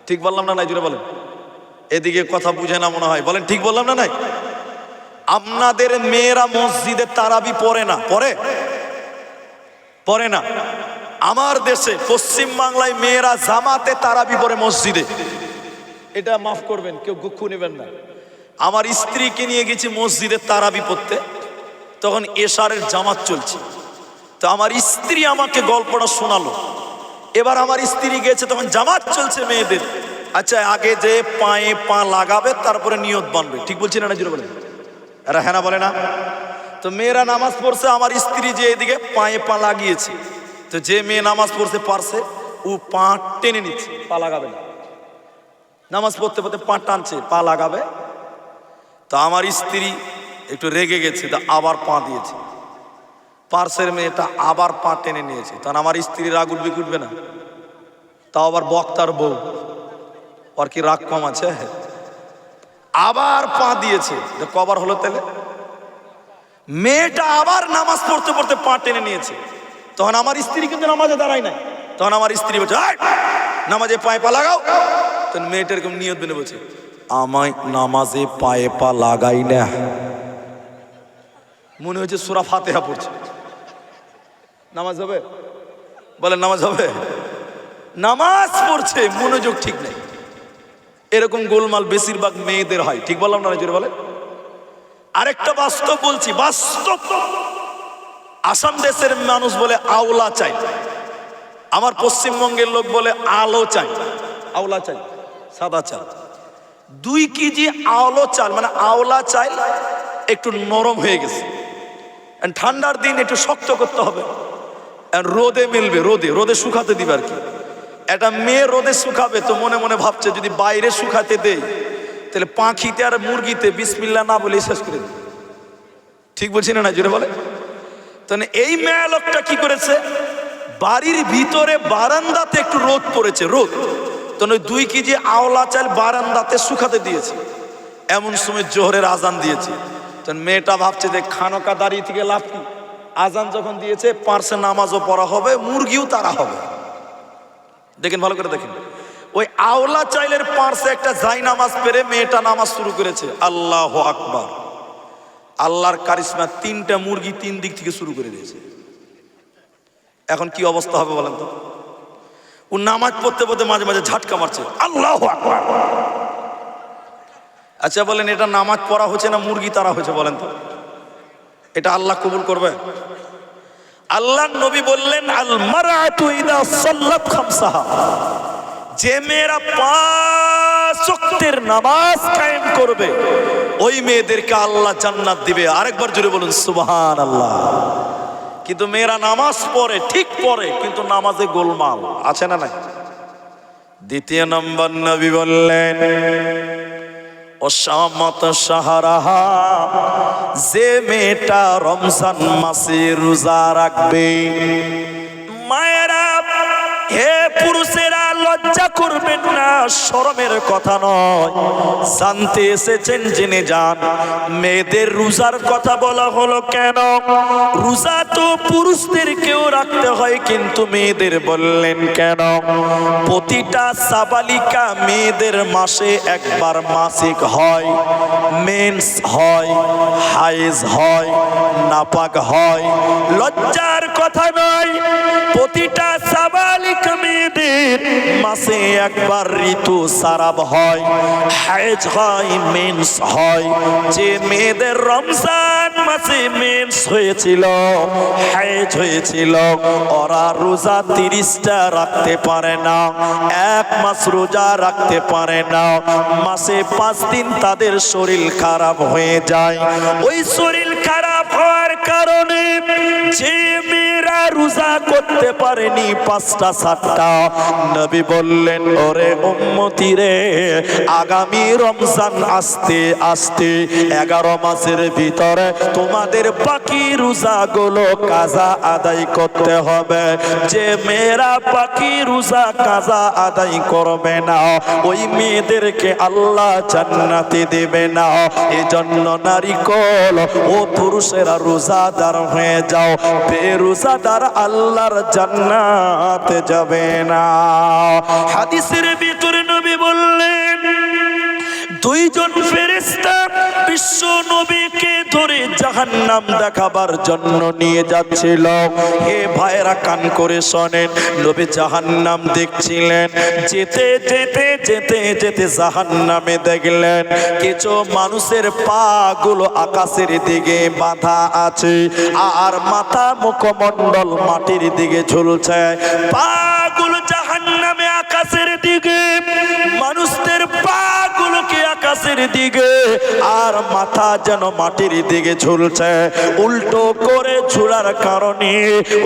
[SPEAKER 1] ঠিক বললাম না? নাই জুড়ে বলেন। এদিকে কথা বুঝে না মনে হয়, বলেন ঠিক বললাম না? নাই আপনাদের মেয়েরা মসজিদে তারাবি পড়ে না? পড়ে না। আমার দেশে পশ্চিম বাংলায় মেয়েরা জামাতে তারাবি পড়ে মসজিদে। এটা মাফ করবেন, কেউ দুঃখ নেবেন না। আমার স্ত্রীকে নিয়ে গেছি মসজিদে তারাবি পড়তে, তখন এশারের জামাত চলছে। তো আমার স্ত্রী আমাকে গল্পটা শোনালো। এবার আমার স্ত্রী গেছে, তখন জামাত চলছে মেয়েদের। আচ্ছা আগে যে পায়ে পা লাগাবে তারপরে নিয়ত বানবে, ঠিক বলছি না? জুড়ে বলেন। এরা হ্যাঁ না বলে না? তো মেয়েরা নামাজ পড়ছে, আমার স্ত্রী যে এদিকে পায়ে পা লাগিয়েছে। তো যে মেয়ে নামাজ পড়তে পারছে ও পা টেনে নিচ্ছে, পা লাগাবে না। নামাজ পড়তে পড়তে পা টানছে, পা লাগাবে। তো আমার স্ত্রী একটু রেগে গেছে, তা আবার পা দিয়েছে। পার্সের মেয়েটা আবার পা টেনে নিয়েছে। তখন আমার স্ত্রী রাগ উঠবে না? তাও আবার বক্তার বউ, আর কি রাগ কম আছে? আবার পা দিয়েছে। কবার হলো তাহলে? মেয়েটা আবার নামাজ পড়তে পড়তে পা টেনে নিয়েছে। তখন আমার স্ত্রী কিন্তু নামাজে দাঁড়ায় নাই। তখন আমার স্ত্রী বলছে নামাজে পায়ে পা লাগাও। তখন মেয়েটা এরকম নিয়ত বেনে বলছে আমায় নামাজে পায়ে পা লাগাই না। মনে হচ্ছে সূরা ফাতিহা পড়ছে। নামাজ হবে? বলেন নামাজ হবে? নামাজ পড়ছে, মনোযোগ ঠিক নেই। এরকম গোলমাল বেশিরভাগ মেয়েদের হয়। ঠিক বললাম না? জোরে বলে। আরেকটা বাস্তব বলছি, বাস্তব। আসাম দেশের মানুষ বলে আওলা চাই, আমার পশ্চিমবঙ্গের লোক বলে আলো চাই। আওলা চাই সাদা চাল। 2 কেজি আলো চাল মানে আওলা চাল একটু নরম হয়ে গেছে, ঠান্ডার দিন একটু শক্ত করতে হবে, রোদে মিলবে, রোদে শুকাতে দিবে আর কি। একটা মেয়ে রোদে শুকাবে, তো মনে মনে ভাবছে যদি বাইরে শুকাতে দেয় তাহলে পাখিতে আর মুরগিতে বিসমিল্লাহ না বলে শেষ করে দেবে। ঠিক বলছি না? জোরে বলে। তাহলে এই মেয়ে লোকটা কি করেছে, বাড়ির ভিতরে বারান্দাতে একটু রোদ পড়েছে, রোদ। তখন 2 কেজি আওলা চাল বারান্দাতে শুকাতে দিয়েছে। এমন সময় জোহরের আজান দিয়েছে। তখন মেয়েটা ভাবছে যে খানকা দাঁড়িয়ে থেকে লাভ কি, আজান যখন দিয়েছে পার্সে নামাজও পড়া হবে, মুরগিও তারা হবে। দেখেন, ভালো করে দেখেন। ওই আওলা চাইলের পার্সে একটা জাই নামাজ পেরে মেয়েটা নামাজ শুরু করেছে। আল্লাহু আকবার। আল্লাহর কারিশমা, 3টা মুরগি 3 দিক থেকে শুরু করে দিয়েছে। এখন কি অবস্থা হবে বলেন তো? ও নামাজ পড়তে পড়তে মাঝে মাঝে ঝাটকা মারছে, আল্লাহু আকবার। আচ্ছা বলেন, এটা নামাজ পড়া হচ্ছে না মুরগি তারা হচ্ছে বলেন তো? এটা আল্লাহ কবুল করবে? আল্লাহ নবী বললেন, আল মারআতু ইযা সাল্লাত খামসাহা, যে মেয়েরা 5 ওয়াক্তের নামাজ কায়েম করবে ওই মেয়েদেরকে আল্লাহ জান্নাত দিবে। আরেকবার জোরে বলুন সুবহানাল্লাহ। কিন্তু মেয়েরা নামাজ পড়ে, ঠিক পড়ে, কিন্তু নামাজে গোলমাল আছে না নাই? দ্বিতীয় নম্বর নবী বললেন, ওসামাত শাহরাহা, যে মেয়েটা রমজান মাসে রোজা রাখবে। মায়েরা, হে পুরুষেরা, লজ্জা করবেন না, শরমের কথা নয়, জানতে এসেছেন জেনে যান। মেয়েদের রোজার কথা বলা হলো কেন? রোজা তো পুরুষদেরকেও রাখতে হয়, কিন্তু মেয়েদের বললেন কেন? প্রতিটা সাবালিকা মেয়েদের মাসে একবার মাসিক হয়, মেন্স হয়, হাইজ হয়, নাপাক হয়। লজ্জার কথা নয়, প্রতিটা সাবালিকা মেয়েদের মাসে একবার ঋতু সারাব হয়, হাইজ হয়, মেন্স হয়। যে মেয়েদের রমজান মাসে মেন্স হয়েছিল, হাইজ হয়েছিল, ওরা রোজা 30টা রাখতে পারে না, 1 মাস রোজা রাখতে পারে না। মাসে 5 দিন তাদের শরীর খারাপ হয়ে যায়। ওই শরীর খারাপ হওয়ার কারণে যে মেয়েরা রোজা করতে পারেনি 5টা 7টা, নবী বললেন, ওরে উম্মতি রে, আগামী রমজান আসতে আসতে 11 মাসের ভিতরে তোমাদের বাকি রোজাগুলো কাজা আদায় করতে হবে। যে মেয়েরা বাকি রোজা কাজা আদায় করবে না, ওই মেয়েদেরকে আল্লাহ জান্নাতে দেবে না। এজন্য নারীকল ও পুরুষেরা রোজাদার হয়ে যাও, বেরোজাদার আল্লাহর জান্নাতে যাবে না। হাদিসের ভিতরে নবী বললেন, 2 জন ফেরেশতা বিশ্ব নবীকে ধরে জাহান্নাম দেখাবার জন্য নিয়ে যাচ্ছিল। হে ভাইরা, কান করে শোনেন, নবী জাহান্নাম দেখছিলেন। যেতে যেতে যেতে যেতে জাহান্নামে দেখলেন কিছু মানুষের পা গুলো আকাশের দিকে বাঁধা আছে, আর মাথা মুখমণ্ডল মাটির দিকে ঝুলছে। পা গুলো জাহান্নামে আকাশের দিকে, মানুষদের পা গুলোকে আকাশের দিকে, আর মাথা যেন মাটির দিকে ঝুলছে। উল্টো করে ঝুলার কারণে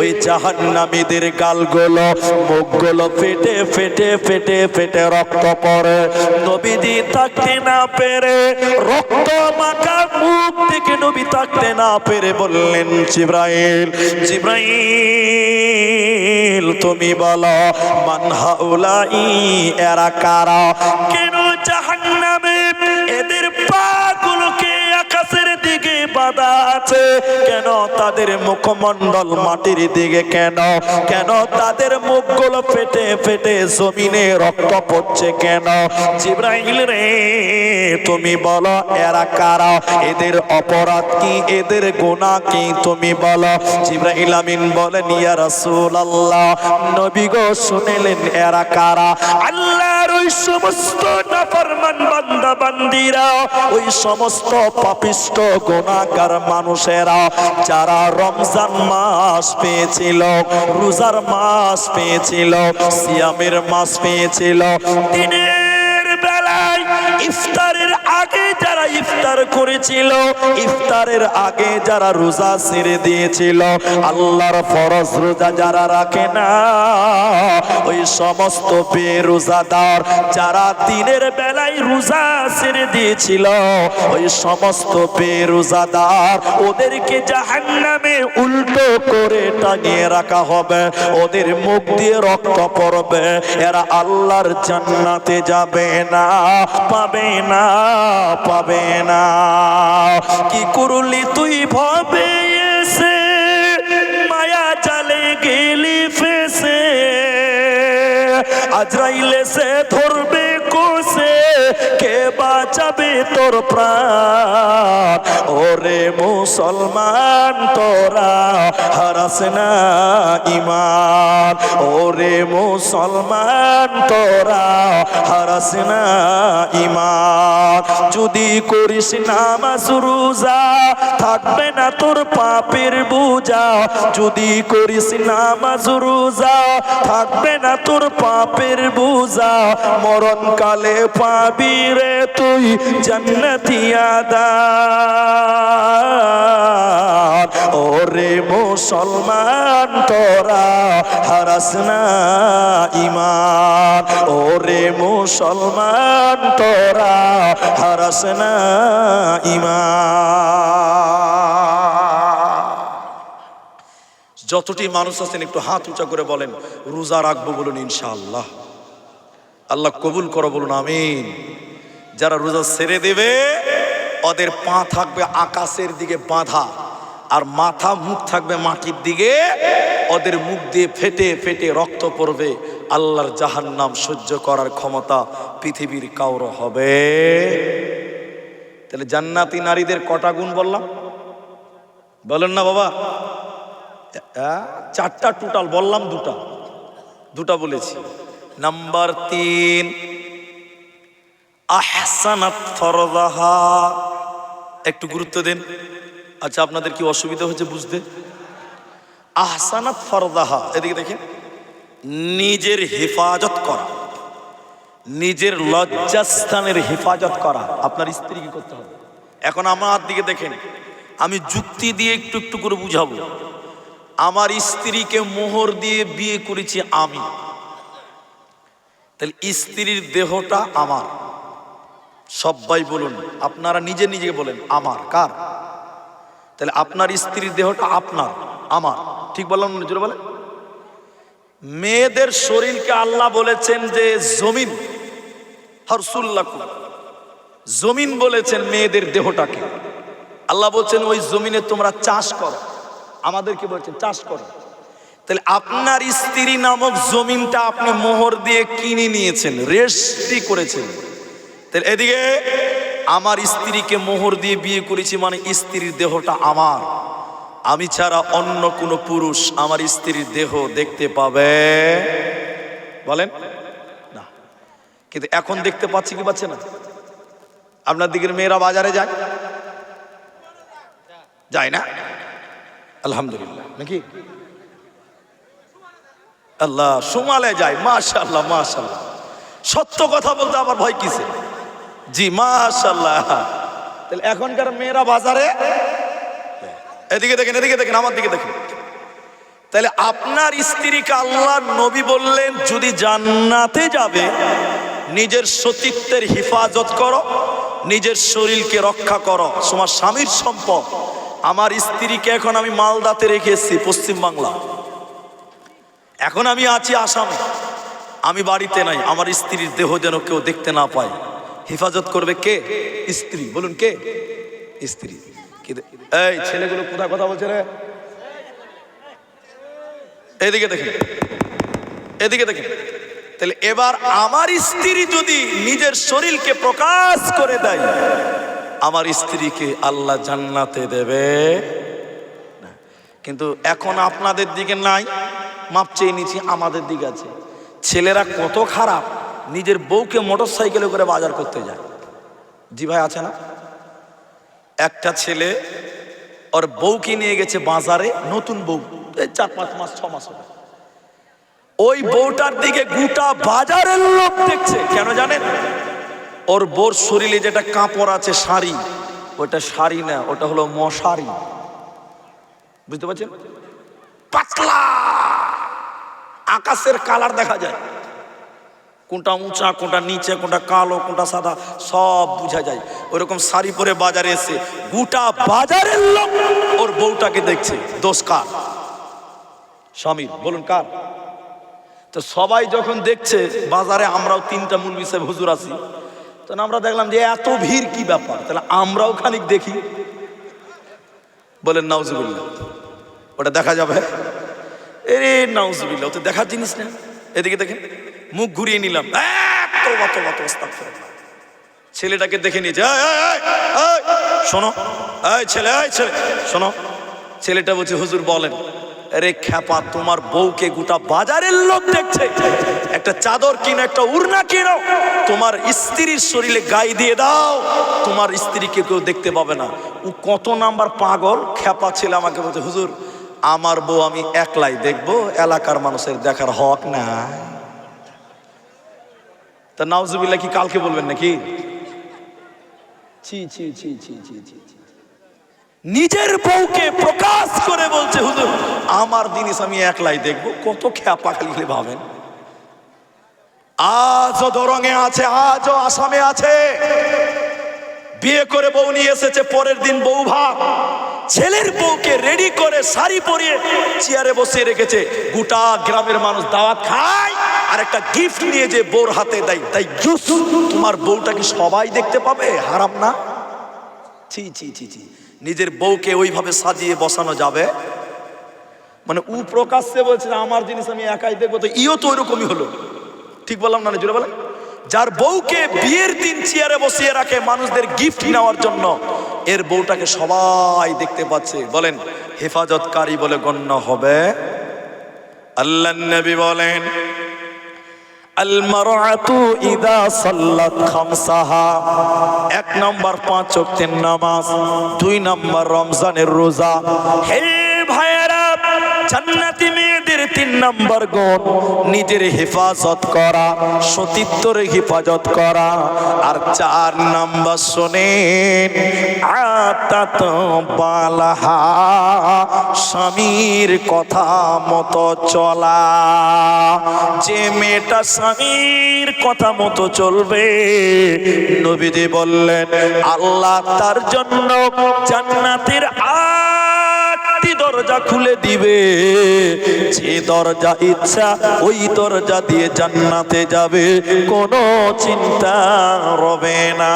[SPEAKER 1] ওই জাহান্নামীদের গালগুলো, মুখগুলো ফেটে ফেটে ফেটে ফেটে রক্ত পড়ে। নবীজি থাকতে না পেরে, রক্ত মাখা মুখ থেকে নবী থাকতে না পেরে বললেন, জিবরাইল, জিবরাইল, তুমি বলো, মান হাউলাই, এরা কারা? কেন জাহান্নামে এদের পা গুলোকে আকাশের দিকে বাঁধা আছে? কেন তাদের মুখমণ্ডল মাটির দিকে? কেন কেন তাদের মুখগুলো ফেটে ফেটে জমিনে রক্ত পড়ছে কেন? জিবরাইল রে, তুমি বলো, এরা কারা? এদের অপরাধ কি? এদের গুনাহ কি? তুমি বলো। জিবরাইল আমিন বলেন, ইয়া রাসূলুল্লাহ, নবী গো শুনলেন, এরা কারা? আল্লাহর ওই সমস্ত নাফরমান বান্দা বান্দিরা, ওই সমস্ত পাপিষ্ট গুনাহগার মানুষেরা, যারা রমজান মাস পেয়েছিল, রোজার মাস পেয়েছিল, সিয়ামের মাস পেয়েছিল, দিনের বেলায় ইফতারের আগে যারা ইফতার করেছিল, ইফতারের আগে যারা রোজা ছেড়ে দিয়েছিল, আল্লাহর ফরজ রোজা যারা রাখে না, ওই সমস্ত বেরোজাদার যারা দিনের বেলায় রোজা ছেড়ে দিয়েছিল, ওই সমস্ত বেরোজাদার, ওদেরকে জাহান্নামে উল্টো করে টাঙিয়ে রাখা হবে, ওদের মুখ দিয়ে রক্ত পড়বে, এরা আল্লাহর জান্নাতে যাবে না, পাবে না, পাবে না। কি করলি তুই ভবে এসে, মায়া জালে গেলি ফেসে, আজরাইল এসে ধরবে কোসে, কে বাঁচাবে তোর প্রাণ? ওরে মুসলমান তোরা হারাস না ঈমান, ওরে মুসলমান তোরা হারাস না ঈমান। যদি করিস নামাজ রোজা থাকবে না তোর পাপের বোঝা, যদি করিস নামাজ রোজা থাকবে না তোর পাপের বোঝা। মরণকালে পাবি রে তুই জান্নাতি আদার। ওরে মুসলমান তোরা হারাস না ঈমান, ওরে মুসলমান তোরা হারাস না ঈমান। যতটি মানুষ আছেন একটু হাত উঁচা করে বলেন রোজা রাখবো, বলুন ইনশাআল্লাহ। আল্লাহ কবুল করো, বলুন আমিন। যারা রোজা ছেড়ে দেবে ওদের পা থাকবে আকাশের দিকে বাঁধা, আর মাথা মুখ থাকবে মাটির দিকে। ওদের মুখ দিয়ে ফেটে ফেটে রক্ত পড়বে। আল্লাহর জাহান্নাম সহ্য করার ক্ষমতা পৃথিবীর কারো হবে। তাহলে জান্নাতি নারীদের কটা গুণ বললাম? বলেন না বাবা? চারটা টোটাল বললাম, দুটা বলেছি। নাম্বার 3, আহসানাত ফরজাহা। একটু গুরুত্ব দেন। আচ্ছা, আপনাদের কি অসুবিধা হচ্ছে বুঝতে? আহসানাত ফরজাহা, এদিকে দেখেন। নিজের হেফাজত করা, নিজের লজ্জাস্থানের হেফাজত করা আপনার স্ত্রীকে করতে হবে। এখন আমার দিকে দেখেন, আমি যুক্তি দিয়ে একটু একটু করে বুঝাবো। আমার স্ত্রীকে মোহর দিয়ে বিয়ে করেছি আমি, তাহলে স্ত্রীর দেহটা আমার। সবাই বলুন, আপনারা নিজে নিজে বলেন আমার। কার? তাহলে আপনার স্ত্রীর দেহটা আপনার, আমার। ঠিক বললাম না? জোরে বলেন। মেয়েদের শরীরকে আল্লাহ বলেছেন যে জমিন, হারসুল্লাকুম, জমিন বলেছেন মেয়েদের দেহটাকে। আল্লাহ বলছেন ওই জমিনে তোমরা চাষ করো। আমাদেরকে বলছেন চাষ করো। তাহলে আপনার স্ত্রী নামক জমিনটা আপনি মোহর দিয়ে কিনে নিয়েছেন, রেজিস্ট্রি করেছেন। তাহলে এদিকে আমার স্ত্রীকে মোহর দিয়ে বিয়ে করেছি, মানে স্ত্রীর দেহটা আমার। আমি ছাড়া অন্য কোনো পুরুষ আমার স্ত্রীর দেহ দেখতে পাবে? বলেন না। কিন্তু এখন দেখতে পাচ্ছি কি পাচ্ছে না? আপনার দিকের মেয়েরা বাজারে যায়, যায় না? আলহামদুলিল্লাহ, নাকি? আল্লাহ, সুমালে যায়। মাশাআল্লাহ, মাশাআল্লাহ। সত্য কথা বলতে আবার ভয় কিসে? জি, মাশাআল্লাহ। তাহলে এখনকার মেয়েরা বাজারে, এদিকে দেখেন, এদিকে দেখেন, আমার দিকে দেখেন। তাহলে আপনার স্ত্রীকে আল্লাহ নবী বললেন যদি জান্নাতে যাবে নিজের সতীত্বের হেফাজত করো, নিজের শরীরকে রক্ষা করো। তোমার স্বামীর সম্পদ। আমার স্ত্রীকে এখন আমি মালদাতে রেখে এসেছি, পশ্চিম বাংলা। এখন আমি আছি আসামে, আমি বাড়িতে নাই। আমার স্ত্রীর দেহ যেন কেউ দেখতে না পায়। হেফাজত করবে কে? স্ত্রী। বলুন কে? স্ত্রী। এই ছেলেগুলো কোথায় কথা বলছে রে? এদিকে দেখেন, এদিকে দেখেন। তাহলে এবার আমার স্ত্রী যদি নিজের শরীরকে প্রকাশ করে দেয়, আমার স্ত্রীকে আল্লাহ জান্নাতে দেবে না। কিন্তু এখন আপনাদের দিকে নাই, মাপ চেয়ে নিচ্ছি, আমাদের দিকে আছে। ছেলেরা কত খারাপ, নিজের বউকে মোটর সাইকেলে করে বাজার করতে যায়। জি ভাই, আছে না? একটা ছেলে ওর বউকে নিয়ে গেছে বাজারে, নতুন বউ, 4-5 মাস 6 মাস হবে। ওই বউটার দিকে গোটা বাজারের লোক দেখছে। কেন জানেন? ওর বউর শরীরে যেটা কাপড় আছে শাড়ি, ওটা শাড়ি না, ওটা হলো মশারি। বুঝতে পারছেন? পাতলা, আকাশের কালার দেখা যায়, কোনটা উঁচা, কোনটা নিচে, কোনটা কালো, কোনটা সাদা, সব বোঝা যায়। ওইরকম শাড়ি পরে বাজারে এসে গোটা বাজারের লোক ওর বউটাকে দেখছে। দোষ কার? স্বামীর। বলুন কার? তো সবাই যখন দেখছে বাজারে, আমরাও 3টা মুলবি সাহেব হুজুর আছি, তখন আমরা দেখলাম যে এত ভিড়, কি ব্যাপার? তাহলে আমরাও খানিক দেখি। বলেন নাউজুবিল্লাহ। ওটা দেখা যাবে? এরে নাউজুবিল্লাহ, ওটা দেখার জিনিস না। এদিকে দেখেন, মুখ ঘুরিয়ে নিলাম, ছেলেটাকে দেখে নিয়েছে, শোনো, ছেলে শোনো। ছেলেটা বলছে, হুজুর বলেন। আরে খ্যাপা, তোমার বউকে গোটা বাজারের লোক দেখছে, একটা চাদর কিনো, একটা উড়না কিনো, তোমার স্ত্রীর শরীরে গায়ে দিয়ে দাও, তোমার স্ত্রীকে কেউ দেখতে পাবে না। ও কত নাম্বার পাগল খ্যাপা ছেলে আমাকে বলছে, হুজুর আমার বউ আমি একলাই দেখবো, এলাকার মানুষের দেখার হক না। তা নাউজুবিল্লাহ কি কালকে বলবেন নাকি? ছি ছি ছি ছি ছি ছি। নিজের বউকে প্রকাশ করে বলছে, হুজুর আমার জিনিস আমি একলাই দেখবো। কত খ্যাপা খালি ভাবেন। আজও দরঙে আছে, আজও আসামে আছে। বিয়ে করে বউ নিয়ে এসেছে, পরের দিন বউ ভাত, ছেলের বউকে রেডি করে শাড়ি পরিয়ে চেয়ারে বসিয়ে রেখেছে। গোটা গ্রামের মানুষ দাওয়াত খায়, আর একটা গিফট নিয়ে যে বউর হাতে দেয়, তাই জুস। তোমার বউটা কি সবাই দেখতে পাবে? হারাম না? ছি ছি ছি ছি। নিজের বউকে ওইভাবে সাজিয়ে বসানো যাবে? মানে ও প্রকাশ্যে বলছে আমার জিনিস আমি একাই দেখবো, তো ইও তো ওইরকমই হলো। ঠিক বললাম না? জোরে বলেন। যার বউকে বিয়ের দিন চেয়ারে বসিয়ে রাখে মানুষদের গিফট নেওয়ার জন্য, এর বউটাকে সবাই দেখতে পাচ্ছে, বলেন হেফাজতকারী বলে গণ্য হবে? আল্লাহর নবী বলেন, আল মারআতু ইযা সাল্লাত খামসাহা, 1 নম্বর 5 ওয়াক্তের নামাজ, 2 নম্বর রমজানের রোজা। হে ভাইয়েরা, জান্নাতি মেয়েদের 3 নম্বর গুণ নিজের হেফাজত করা, সতীত্বর হেফাজত করা। আর 4 নম্বর শোনেন, আতাত বালাহা, স্বামীর কথা মতো চলা। যে মেয়েটা স্বামীর কথা মতো চলবে, নবীজি বললেন আল্লাহ তার জন্য জান্নাতের 8টি দরজা খুলে দিবে। যে দরজা ইচ্ছা ওই দরজা দিয়ে জান্নাতে যাবে, কোনো চিন্তা রবে না।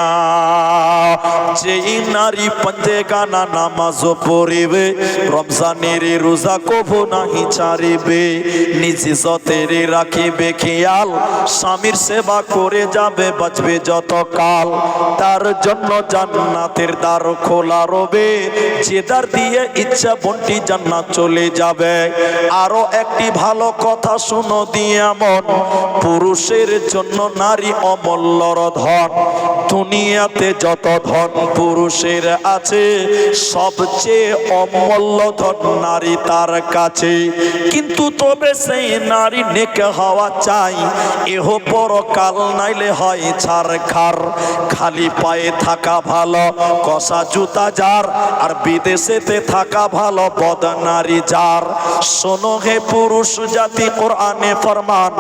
[SPEAKER 1] যেই নারী পঞ্জেগানা নামাজ পড়িবে, রমজানের রোজা কভু নাহি ছাড়িবে, নিজ ইজ্জতের রাখিবে খেয়াল, স্বামীর সেবা করে যাবে, বাঁচবে যত কাল, তার জন্য জান্নাতের দ্বার খোলা রবে। যে দ্বার দিয়ে ইচ্ছা বন্টি জান্নাত চলে যাবে। আরো একটি ভালো কথা শুনো দিয়া মন, পুরুষের জন্য নারী অমূল্যর ধন। দুনিয়াতে যত ধন পুরুষের আছে, সবচেয়ে অমূল্য ধন নারী তার কাছে। কিন্তু তবে সেই নারী নেক হওয়া চাই, এহ পরকাল নাইলে হয় ছারখার। খালি পায়ে থাকা ভালো কষা জুতা যার, আর বিদেশেতে থাকা ভালো বদনারী যার। শোনো হে পুরুষ জাতি, কোরআনে ফরমান,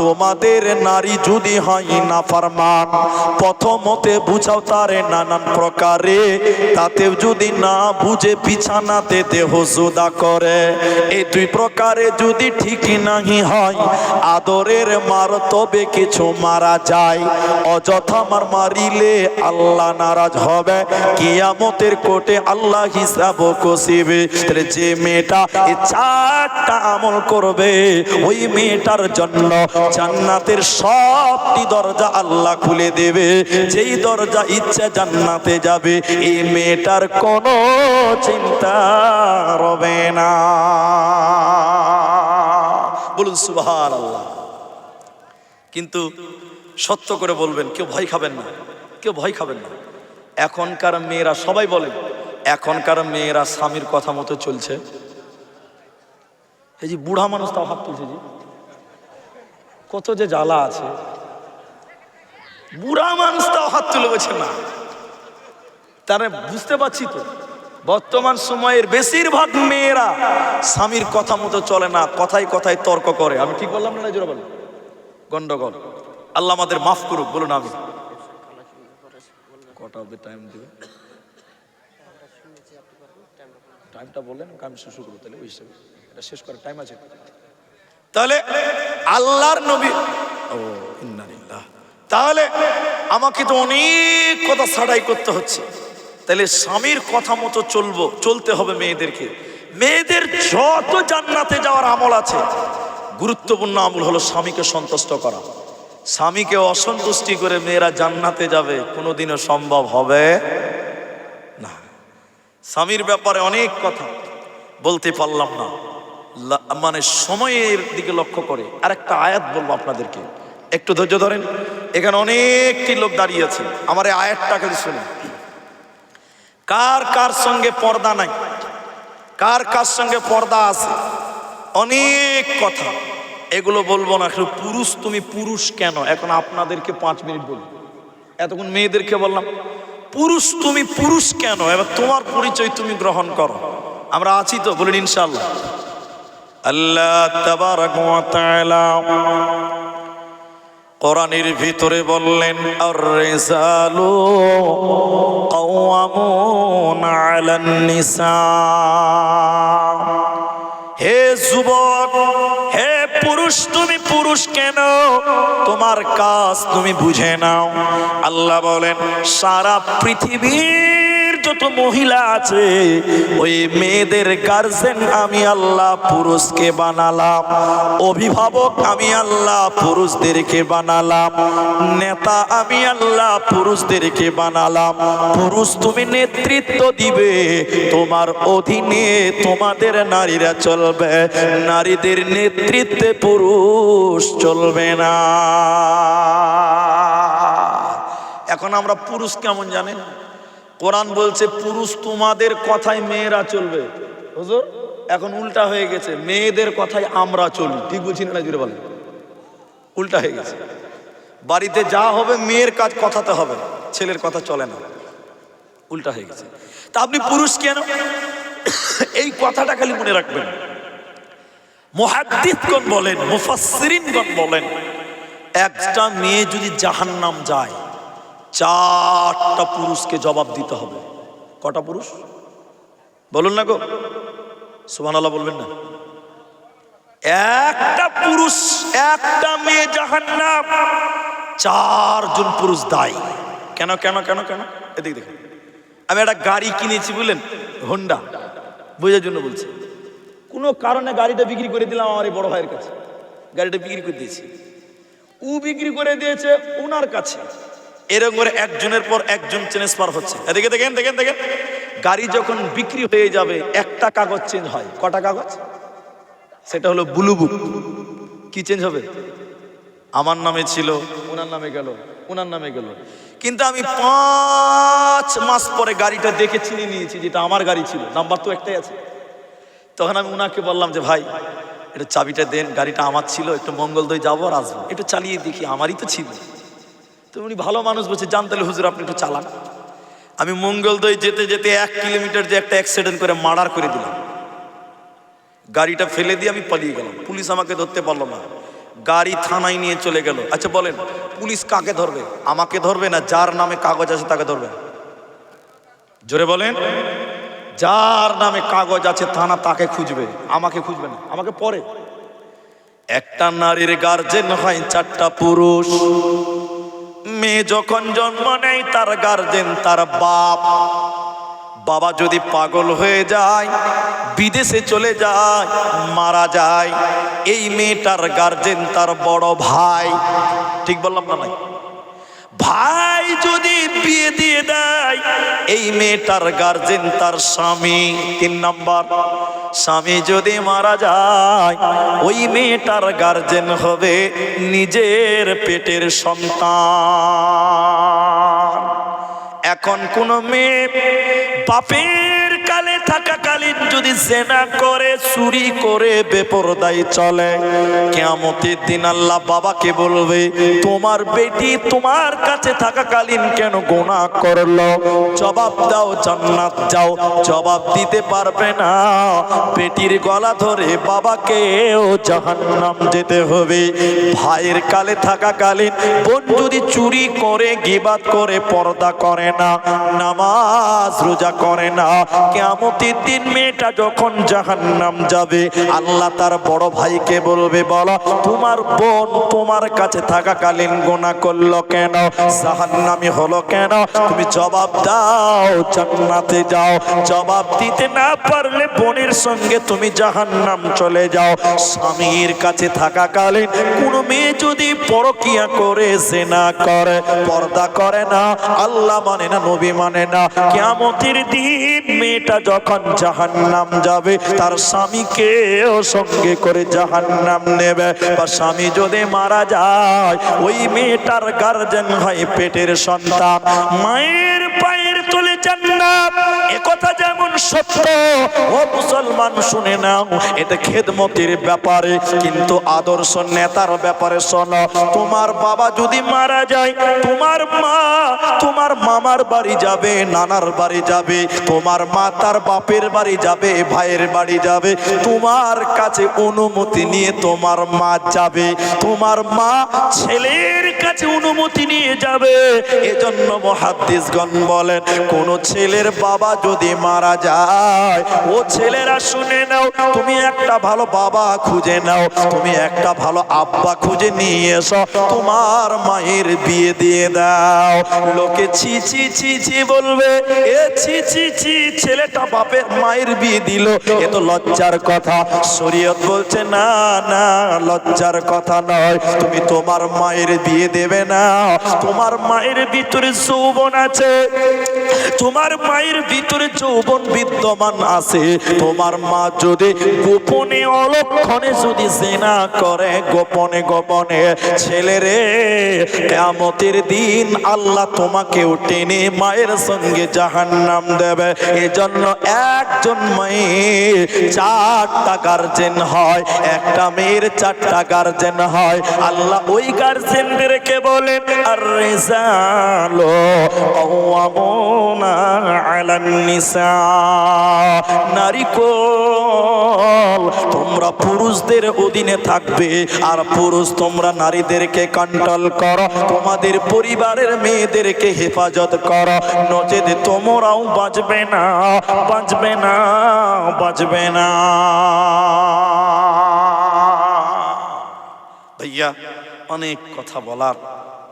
[SPEAKER 1] তোমাদের নারী যদি হয় না ফরমান, প্রথমতে বুঝাও তারে নানান প্রকারে, তাতেও যদি না বুঝে বিছানাতে দেহ জুদা করে। এই 2 প্রকারে যদি ঠিক নাহি হয়, আদরের মার তবে কিছু মারা যায়। অযথা মারিলে আল্লাহ নারাজ হবে, কিয়ামতের কোর্টে আল্লাহ হিসাব কষিবে। যে মেয়েটা এই 4টা আমল করবে, ওই মেয়েটার জন্য জান্নাতের সবটি দরজা আল্লাহ খুলে দেবে। যেই দরজা ইচ্ছা জান্নাতে যাবে, এই মেয়েটার কোনো চিন্তা রবে না। বলুন সুবহানাল্লাহ। কিন্তু সত্য করে বলবেন, কেউ ভয় খাবেন না, কেউ ভয় খাবেন না। এখনকার মেয়েরা, সবাই বলেন, এখনকার মেয়েরা স্বামীর কথা মতো চলছে। এই যে বুড়া মানুষ তাও হাত তুলছে, জি কত যে জ্বালা আছে। বুড়া মানুষ তাও হাত তুলে বলছে না। তারা বুঝতে পারছি তো, বর্তমান সময়ের বেশিরভাগ মেয়েরা স্বামীর কথা মতো চলে না, কথায় কথায় তর্ক করে। আমি ঠিক বললাম না? জোরে বলেন, গন্ডগোল। আল্লাহ আমাদের মাফ করুক। বলুন আমি কটা অবধি টাইম দেবে? টাইমটা বললেন, আমি শুরু করবো, তাহলে ওই হিসাবে এটা শেষ করার টাইম আছে। তাহলে আল্লাহর নবী, ও ইন্নালিল্লাহ, তাহলে আমাকে তো অনেক কথা ছাড়াই করতে হচ্ছে। তাহলে স্বামীর কথা মতো চলতে হবে মেয়েদেরকে। মেয়েদের যত জান্নাতে যাওয়ার আমল আছে, গুরুত্বপূর্ণ আমল হলো স্বামীকে সন্তুষ্ট করা। স্বামীকে অসন্তুষ্টি করে মেয়েরা জান্নাতে যাবে কোনোদিনও সম্ভব হবে না। স্বামীর ব্যাপারে অনেক কথা বলতে পারলাম না, মানে সময়ের দিকে লক্ষ্য করে আরেকটা আয়াত বলবো আপনাদেরকে, একটু ধৈর্য ধরেন। এখানে অনেকটি লোক দাঁড়িয়ে আছে, আমার এই আয়াতটা খালি শুনে। কার কার সঙ্গে পর্দা নাই, কার কার সঙ্গে পর্দা আছে, অনেক কথা, এগুলো বলবো না। পুরুষ তুমি পুরুষ কেন, এখন আপনাদেরকে 5 মিনিট বলবো। এতক্ষণ মেয়েদেরকে বললাম পুরুষ তুমি পুরুষ কেন, এবার তোমার পরিচয় তুমি গ্রহণ করো। আমরা আছি তো, বলুন ইনশাআল্লাহ। আল্লাহ তাবারাক ওয়া তাআলা কোরআনের ভিতরে বললেন, আর-রিজালু কাওয়ামুন আলান নিসা। হে যুবক, হে পুরুষ তুমি পুরুষ কেন, তোমার কাজ তুমি বুঝে নাও। আল্লাহ বলেন, সারা পৃথিবীর যত মহিলা আছে ওই মেয়েদের গার্জেন আমি আল্লাহ পুরুষকে বানালাম, অভিভাবক আমি আল্লাহ পুরুষদেরকে বানালাম, নেতা আমি আল্লাহ পুরুষদেরকে বানালাম। পুরুষ তুমি নেতৃত্ব দিবে, তোমার অধীনে তোমাদের নারীরা চলবে, নারীদের নেতৃত্বে পুরুষ চলবে না। এখন আমরা পুরুষ কেমন জানেন? কোরআন বলছে পুরুষ তোমাদের কথায় মেয়েরা চলবে। হুজুর এখন উল্টা হয়ে গেছে, মেয়েদের কথায় আমরা চলি। ঠিক বলছি না জুড়ে বলেন? উল্টা হয়ে গেছে, বাড়িতে যা হবে মেয়ের কাজ কথাতে হবে, ছেলের কথা চলে না, উল্টা হয়ে গেছে। তা আপনি পুরুষ কেন, এই কথাটা খালি মনে রাখবেন। মুহাদ্দিসগণ বলেন, মুফাসসিরিনগণ বলেন, একটা মেয়ে যদি জাহান্নাম যায় 4টা পুরুষকে জবাব দিতে হবে। কটা পুরুষ বলুন না গো, সুবহানাল্লাহ বলবেন না? একটা পুরুষ, একটা মেয়ে জাহান্নাম, 4 জন পুরুষ দায়ী। কেন কেন কেন কেন? এদিকে দেখুন, আমি একটা গাড়ি কিনেছি বুঝলেন, হোন্ডা, বোঝার জন্য বলছি। কোনো কারণে গাড়িটা বিক্রি করে দিলাম আমার এই বড় ভাইয়ের কাছে, গাড়িটা বিক্রি করে দিয়েছি, ও বিক্রি করে দিয়েছে ওনার কাছে। এরকম করে একজনের পর একজন ট্রান্সফার হচ্ছে। এদিকে দেখেন দেখেন দেখেন, গাড়ি যখন বিক্রি হয়ে যাবে একটা কাগজ চেঞ্জ হয়। কটা কাগজ? সেটা হলো ব্লু বুক। কি চেঞ্জ হবে? আমার নামে ছিল, ওনার নামে গেল, ওনার নামে গেল। কিন্তু আমি 5 মাস পরে গাড়িটা দেখে চিনে নিয়েছি যেটা আমার গাড়ি ছিল, নাম্বার তো একটাই আছে। তখন আমি ওনাকে বললাম যে ভাই একটু চাবিটা দেন, গাড়িটা আমার ছিল, একটু মঙ্গলদৈ যাবো আর আসবো, একটু চালিয়ে দেখি, আমারই তো ছিল। তো উনি ভালো মানুষ বলছে, জান তাহলে হুজুর আপনি একটু চালান। আমি মঙ্গলদৈ যেতে যেতে 1 কিলোমিটার যে একটা অ্যাক্সিডেন্ট করে মার্ডার করে দিলাম, গাড়িটা ফেলে দিয়ে আমি পালিয়ে গেলাম। পুলিশ আমাকে ধরতে পারলো না, গাড়ি থানায় নিয়ে চলে গেল। আচ্ছা বলেন পুলিশ কাকে ধরবে? আমাকে ধরবে না যার নামে কাগজ আছে তাকে ধরবে? জোরে বলেন। যার নামে কাগজ আছে থানা তাকে খুঁজবে, আমাকে খুঁজবে না, আমাকে পরে। একটা নারীর গার্জেন হয় 4টা পুরুষ। মেয়ে যখন জন্ম নেয় তার গার্জেন তার বাপ। বাবা যদি পাগল হয়ে যায়, বিদেশে চলে যায়, মারা যায়, এই মেয়েটার গার্জেন তার বড় ভাই। ঠিক বললাম না নাই? ভাই যদি বিয়ে দিয়ে দেয়, এই মেয়েটার গার্জেন তার স্বামী। 3 নাম্বার, স্বামী যদি মারা যায়, ওই মেয়েটার গার্জেন হবে নিজের পেটের সন্তান। এখন কোন মেয়ে বাপের কালে থাকাকালীন যদি জেনা করে, চুরি করে, বেপরদাই চলে, কিয়ামতের দিন আল্লাহ বাবাকে বলবে তোমার বেটি তোমার কাছে থাকাকালীন কেন গুনাহ করলো? জবাব দাও, জান্নাত যাও। জবাব দিতে পারবে না, বেটির গলা ধরে বাবাকেও জাহান্নাম যেতে হবে। ভাইয়ের কালে থাকাকালীন বোন যদি চুরি করে, গীবাত করে, পর্দা করে না, নামাজ রোজা করে না, কিয়ামতের দিন মেয়েটা যখন জাহান্নাম যাবে, আল্লাহ তার বড় ভাইকে বলবে, বলো তোমার বোন তোমার কাছে থাকাকালীন গুনাহ করলো কেন, জাহান্নামী হলো কেন? তুমি জবাব দাও, জান্নাতে যাও। জবাব দিতে না পারলে বোনের সঙ্গে তুমি জাহান্নাম চলে যাও। স্বামীর কাছে থাকাকালীন কোনো মেয়ে যদি পরকিয়া করে, জিনা করে, পর্দা করে না, আল্লাহ মানে না, নবী মানে না, কিয়ামতের দিন মেয়েটা যখন জাহান্নাম যাবে, তার স্বামীকেও সঙ্গে করে জাহান্নাম নেবে। বা স্বামী যদি মারা যায়, ওই মেয়েটার গার্জেন হয় পেটের সন্তান, মায়ের পায়ের তলে জান্নাত। একথা যেমন সত্য, ও মুসলমান শুনে নাও, এটা খেদমতের ব্যাপারে, কিন্তু আদর্শ নেতার ব্যাপারে শোনো। তোমার বাবা যদি মারা যায়, তোমার মা তোমার মামার বাড়ি যাবে, নানার বাড়ি যাবে, তোমার মা তার বাপের বাড়ি যাবে, ভাইয়ের বাড়ি যাবে, তোমার কাছে অনুমতি নিয়ে তোমার মা যাবে। তোমার মা ছেলের কাছে অনুমতি নিয়ে যাবে। এজন্য মুহাদ্দিসগণ বলেন, কোন ছেলের বাবা যদি মারা যায়, ও ছেলেরা শুনে নাও, তুমি একটা ভালো বাবা খুঁজে নাও, তুমি একটা ভালো আব্বা খুঁজে নিয়ে এসো, তোমার মায়ের বিয়ে দিয়ে দাও। লোকে ছি ছি ছি ছি বলবে, এ ছি ছি ছি, ছেলেটা বাপের মায়ের বিয়ে দিল, এ তো লজ্জার কথা। শরীয়ত বলছে না না, লজ্জার কথা নয়। তুমি তোমার মায়ের বিয়ে দেবে না, তোমার মায়ের ভিতরে যৌবন আছে, তোমার মায়ের ভিতরে যৌবন বিদ্যমান আছে। তোমার মা যদি গোপনে অলক্ষণে যদি জিনা করে, গোপনে গোপনে, ছেলেরে কিয়ামতের দিন আল্লাহ তোমাকেও টেনে মায়ের সঙ্গে জাহান্নাম দেবে। এজন্য একজন মায়ের 4টা গার্জেন হয়, একটা মেয়ের 4টা গার্জেন হয়। আল্লাহ ওই গার্জেনদেরকে বলেন, আর রিজালু কাওয়ামুনা আলান নিসা, নারীকুল তোমরা পুরুষদের অধীনে থাকবে, আর পুরুষ তোমরা নারীদেরকে কন্ট্রোল করো, তোমাদের পরিবারের মেয়েদেরকে হেফাজত করো, নচেত তোমরাও বাঁচবে না, বাঁচবে না, বাঁচবে না। ভাইয়া, অনেক কথা বলার,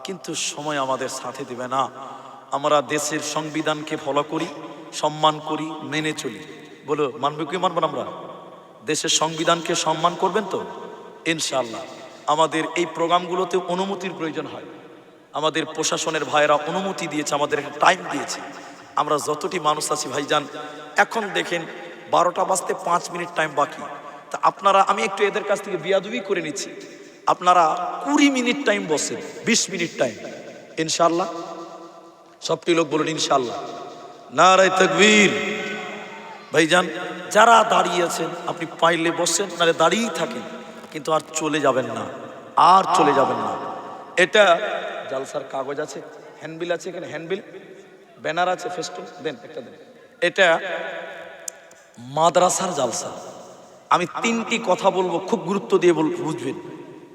[SPEAKER 1] কিন্তু সময় আমাদের সাথে দিবে না। আমরা দেশের সংবিধানকে ফলো করি, সম্মান করি, মেনে চলি। বলো, মানবে কি মানব না? আমরা দেশের সংবিধানকে সম্মান করবেন তো? ইনশাআল্লাহ। আমাদের এই প্রোগ্রামগুলোতে অনুমতির প্রয়োজন হয়। আমাদের প্রশাসনের ভাইয়েরা অনুমতি দিয়েছে, আমাদের একটা টাইম দিয়েছে। আমরা যতটি মানুষ আছি ভাইজান, এখন দেখেন 12টা বাজতে 5 মিনিট টাইম বাকি। তা আপনারা, আমি একটু এদের কাছ থেকে বিয়াদবি করে নিচ্ছি, আপনারা 20 মিনিট টাইম বসেন, 20 মিনিট টাইম, ইনশাআল্লাহ। সবটি লোক বলুন ইনশাআল্লাহ। নারায়ে তাকবীর। ভাইজান, যারা দাঁড়িয়ে আছেন, আপনি পাইলে বসেন, নাহলে দাঁড়িয়েই থাকেন, কিন্তু আর চলে যাবেন না, আর চলে যাবেন না। এটা জালসার কাগজ আছে, হ্যান্ডবিল আছে, এখানে হ্যান্ডবিল, ব্যানার আছে, ফেস্টুন দেন, একটা দেন। এটা মাদ্রাসার জালসা। আমি 3টি কথা বলবো, খুব গুরুত্ব দিয়ে বুঝবেন।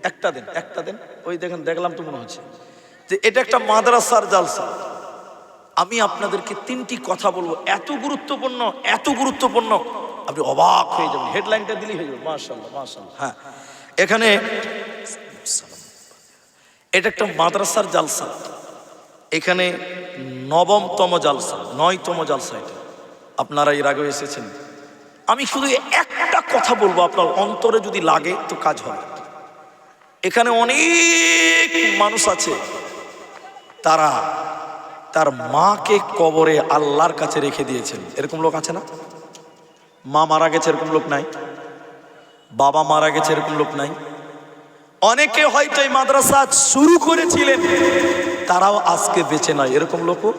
[SPEAKER 1] একটা দেন, একটা দেন। ওই দেখেন, দেখলাম তো মনে হচ্ছে যে এটা একটা মাদ্রাসার জালসা। আমি আপনাদেরকে 3টি কথা বলবো, এত গুরুত্বপূর্ণ, এত গুরুত্বপূর্ণ, আপনি অবাক হয়ে যাবেন। হেডলাইনটা দিলেই হয়ে যাবে, মাশাআল্লাহ মাশাআল্লাহ। হ্যাঁ, এখানে এটা একটা মাদ্রাসার জালসা, এখানে 9তম জালসা, 9তম জালসা। এটা আপনারা এর আগে এসেছেন। আমি শুধু একটা কথা বলবো, আপনার অন্তরে যদি লাগে তো কাজ হবে। এখানে অনেক মানুষ আছে, তারা তার মাকে কবরে আল্লাহর কাছে রেখে দিয়েছেন। এরকম লোক আছে না? মা মারা গেছে, এরকম লোক নাই? বাবা মারা গেছে, এরকম লোক নাই? অনেকে হয়তো এই মাদ্রাসা শুরু করেছিলেন, তারাও আজকে বেঁচে নাই, এরকম লোকও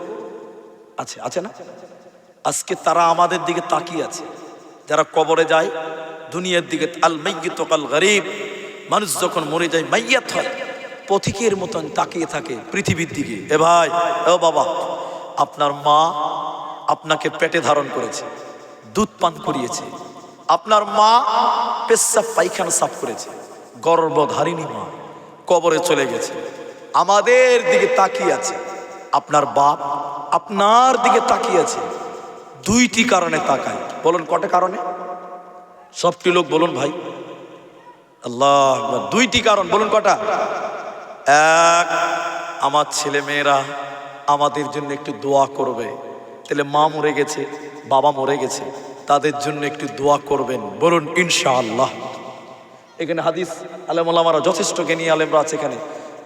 [SPEAKER 1] আছে, আছে না? আজকে তারা আমাদের দিকে তাকিয়ে আছে, যারা কবরে যায় দুনিয়ার দিকে। আল মাইয়িতু কাল গরীব, মানুষ যখন মরে যায় মাইয়াত হয়, পথিকের মতন তাকিয়ে থাকে পৃথিবীর দিকে। এ ভাই, ও বাবা, আপনার মা আপনাকে পেটে ধারণ করেছে, দুধ পান করিয়েছে, আপনার মা পেশাব পায়খানা সাফ করেছে, গর্ভধারিণী মা কবরে চলে গেছে, আমাদের দিকে তাকিয়ে আছে। আপনার বাপ আপনার দিকে তাকিয়ে আছে, দুইটি কারণে তাকায়। বলুন কটা কারণে? সবটি লোক বলুন ভাই। আল্লাহ আকবার। দুইটি কারণ, বলুন কটা? এক, আমার ছেলে মেয়েরা আমাদের জন্য একটু দোয়া করবে। তাহলে মা মরে গেছে, বাবা মরে গেছে, তাদের জন্য একটু দোয়া করবেন, বলুন ইনশাআল্লাহ। এখানে হাদিস আলেম ওলামারা যথেষ্ট জ্ঞানী আলেমরা আছে এখানে।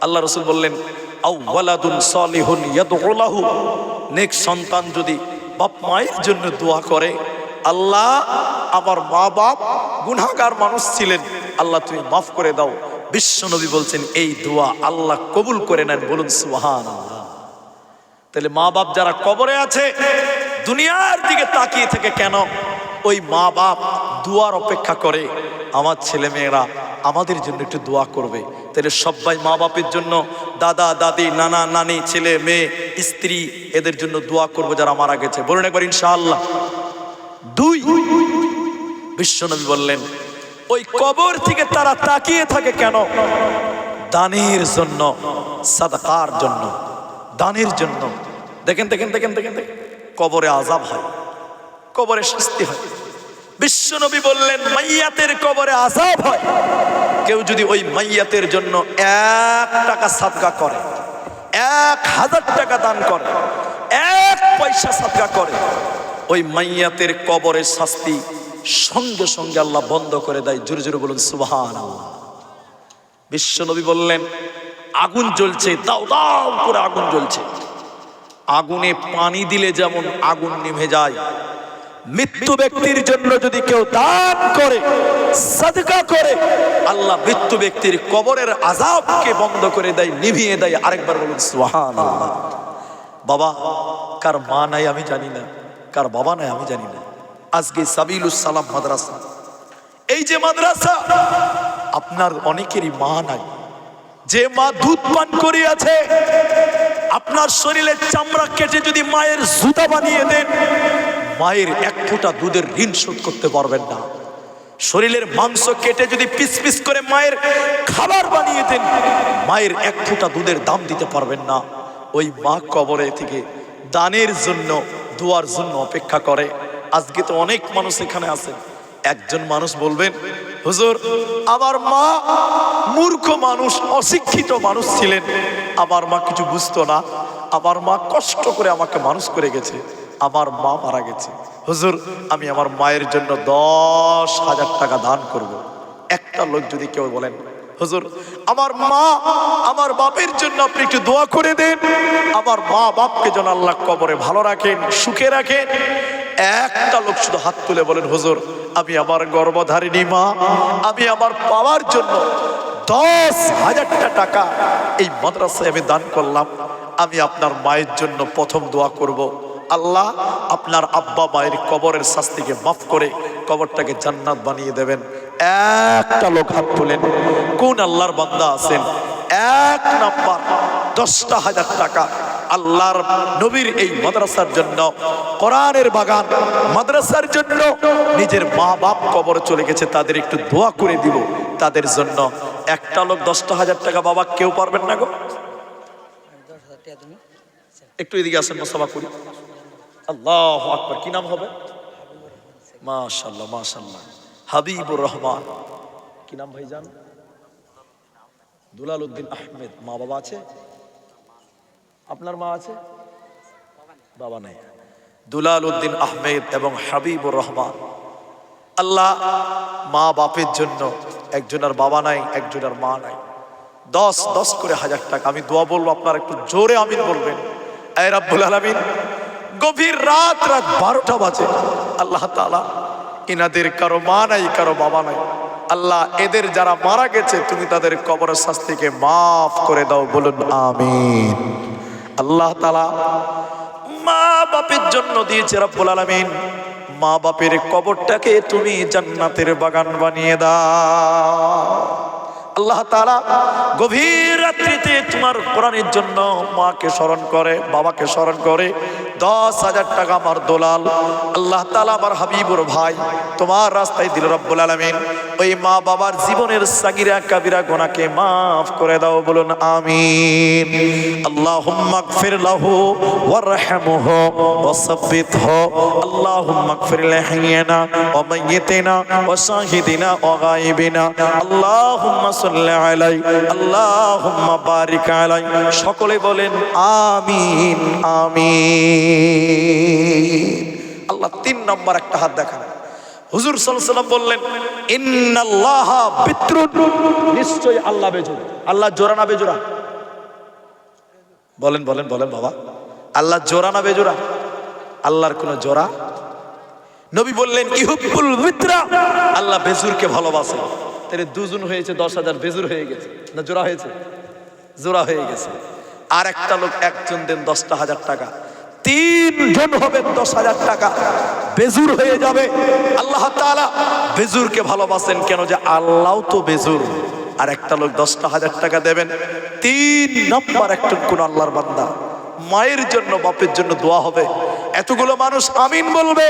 [SPEAKER 1] আল্লাহ রসুল বললেন, আও ওয়ালাদুন সালিহুন ইয়াদউ লাহু, নেক সন্তান যদি বাপ মায়ের জন্য দোয়া করে, আল্লাহ আমার মা বাপ গুনাহগার মানুষ ছিলেন, আল্লাহ তুমি মাফ করে দাও। বিশ্ব নবী বলছেন এই দোয়া আল্লাহ কবুল করে নেন, বলুন সুবহানাল্লাহ। তাহলে মা বাপ যারা কবরে আছে, দুনিয়ার দিকে তাকিয়ে থেকে কেন? ওই মা বাপ দোয়ার অপেক্ষা করে, আমার ছেলে মেয়েরা আমাদের জন্য একটু দোয়া করবে। তাহলে সবাই মা বাপের জন্য, দাদা দাদি নানা নানি ছেলে মেয়ে স্ত্রী এদের জন্য দোয়া করবো যারা মারা গেছে, বলুন একবার ইনশাআল্লাহ। দুই, বিশ্বনবী বললেন ওই কবর থেকে তারা তাকিয়ে থাকে কেন? দানের জন্য, সাদাকার জন্য, দানের জন্য। দেখেন দেখেন দেখেন দেখেন দেখেন, কবরে আযাব হয়, কবরে শাস্তি হয়। বিশ্বনবী বললেন মাইয়াতের কবরে আযাব হয়। কেউ যদি ওই মাইয়াতের জন্য 1 টাকা সাদকা করে, 1000 টাকা দান করে, 1 পয়সা সাদকা করে, ওই মাইয়াতের কবরের শাস্তি সঙ্গে সঙ্গে আল্লাহ বন্ধ করে দেয়। জোরে জোরে বলুন সুবহানাল্লাহ। বিশ্বনবী বললেন আগুন জ্বলছে, দাও দাও করে আগুন জ্বলছে, আগুনে পানি দিলে যেমন আগুন নিভে যায়, মৃত্যু ব্যক্তির জন্য যদি কেউ দান করে, সাদকা করে, আল্লাহ মৃত্যু ব্যক্তির কবরের আযাবকে বন্ধ করে দেয়, নিভিয়ে দেয়। আরেকবার বলুন সুবহানাল্লাহ। বাবা কার মা নাই আমি জানি না, কার বাবা নাই আমি জানি না। আজকে সাবিলুস সালাম মাদ্রাসা, এই যে মাদ্রাসা, আপনার অনেকেরই মা নাই। যে মা দুধ পান করিয়াছে, আপনার শরীরের চামড়া কেটে যদি মায়ের জুতা বানিয়ে দেন, মায়ের 1 ফোঁটা দুধের ঋণ শোধ করতে পারবেন না। শরীরের মাংস কেটে যদি পিস পিস করে মায়ের খাবার বানিয়ে দেন, মায়ের 1 ফোঁটা দুধের দাম দিতে পারবেন না। ওই মা কবরে থেকে দানের জন্য, দোয়ার জন্য অপেক্ষা করে। আজকে তো অনেক মানুষ এখানে আছে, একজন মানুষ বলবেন হুজুর আমার মা মূর্খ মানুষ, অশিক্ষিত মানুষ ছিলেন, আমার মা কিছু বুঝতো না, আমার মা কষ্ট করে আমাকে মানুষ করে গেছে, আমার মা মারা গেছে, হুজুর আমি আমার মায়ের জন্য 10,000 টাকা দান করব। একটা লোক যদি কেউ বলেন হুজুর আমার মা আমার বাপের জন্য আপনি একটু দোয়া করে দেন, আমার মা বাপকে যেন আল্লাহ কবরে ভালো রাখেন, সুখে রাখেন, একটা লোক শুধু হাত তুলে বলেন হুজুর আমি আমার গর্ভধারিণী মা, আমি আমার বাবার জন্য 10,000 টাকা এই মাদ্রাসায় আমি দান করলাম, আমি আপনার মায়ের জন্য প্রথম দোয়া করব, আল্লাহ আপনার আব্বা মায়ের কবরের শাস্তিকে মাফ করে কবরটাকে জান্নাত বানিয়ে দেবেন। একটা লোক হাত তুলেন। কোন আল্লাহর বান্দা আছেন? 1 নাম্বার 10,000 টাকা আল্লাহর নবীর এই মাদ্রাসার জন্য, কোরআনের বাগান মাদ্রাসার জন্য, নিজের মা বাপ কবরে চলে গেছে তাদের একটু দোয়া করে দিব তাদের জন্য। একটা লোক 10,000 টাকা, বাবা কেউ পারবেন না গো? একটু এদিকে আসেন, মুসাফা করি। আল্লাহু আকবার। কি নাম হবে? মাশাআল্লাহ মাশাআল্লাহ, হাবিবুর রহমান। কি নাম ভাইজান? দুলাল উদ্দিন আহমেদ। মা বাবা আছে? আপনার মা আছে? বাবা নাই। দুলাল উদ্দিন আহমেদ এবং হাবিবুর রহমান। আল্লাহ মা বাপের জন্য, একজনের বাবা নাই, একজনের মা নাই, 10 করে 1000 টাকা। আমি দোয়া বলবো, আপনারা একটু জোরে আমিন বলবেন। এ রাব্বুল আলামিন, গভীর রাত 12টা বাজে, আল্লাহ তাআলা ইনাদের কারো মা নাই, কারো বাবা নাই, আল্লাহ এদের যারা মারা গেছে তুমি তাদের কবরের শাস্তিকে মাফ করে দাও, বলুন আমিন। আল্লাহ তাআলা মা বাপের জন্য দিয়েছে রাব্বুল আলামিন, মা বাপের কবরটাকে তুমি জান্নাতের বাগান বানিয়ে দাও। আল্লাহ তাআলা গভীর রাত্রিতে তোমার কোরআনের জন্য মাকে স্মরণ করে, বাবাকে স্মরণ করে 10,000 টাকা আমার দোলাল আল্লাহ তাআলা আমার হাবিবুর ভাই তোমার রাস্তায় দিল রব্বুল আলামিন। ওই মা বাবার জীবনের সাগিরা কাবিরা গুনাহকে মাফ করে দাও, বলুন আমিন। আল্লাহুম্মা গফির লাহু ওয়ারহামহু ওয়াসাব্বিতহু আল্লাহুম্মা গফির লিহাইয়িনা ওয়া মাইয়িতিনা ওয়া শাহিদিনা ওয়া গায়িবিনা আল্লাহুম্মা সাল্লি আলাইহি আল্লাহুম্মা বারিক আলাইহি। সকলে বলেন আমিন আমিন। আল্লাহ 3 নম্বর একটা হাত দেখান। হুজুর সাল্লাল্লাহু আলাইহি ওয়াসাল্লাম বললেন ইন্নাল্লাহা বিত্রুন, নিশ্চয়ই আল্লাহ বেজোড়া। আল্লাহ জোড়া না বেজোড়া? বলেন বলেন বলেন বাবা, আল্লাহ জোড়া না বেজোড়া? আল্লাহর কোনো জোড়া? নবী বললেন ইহুব্বুল বিত্রা, আল্লাহ বেজুরকে ভালোবাসে। তাহলে দুজন হয়েছে 10,000, বেজুর হয়ে গেছে না জোড়া হয়েছে? জোড়া হয়ে গেছে। আর একটা লোক একজন দেন 10,000 টাকা, 3 জন হবে 10,000 টাকা, বেজুর হয়ে যাবে। আল্লাহ তাআলা বেজুরকে ভালোবাসেন কেন? যে আল্লাহ তো বেজুর। আর একটা লোক 10,000 টাকা দেবেন, 3 নম্বর একজন কোন আল্লাহর বান্দা মায়ের জন্য বাপের জন্য দোয়া হবে। এতগুলো মানুষ আমিন বলবে।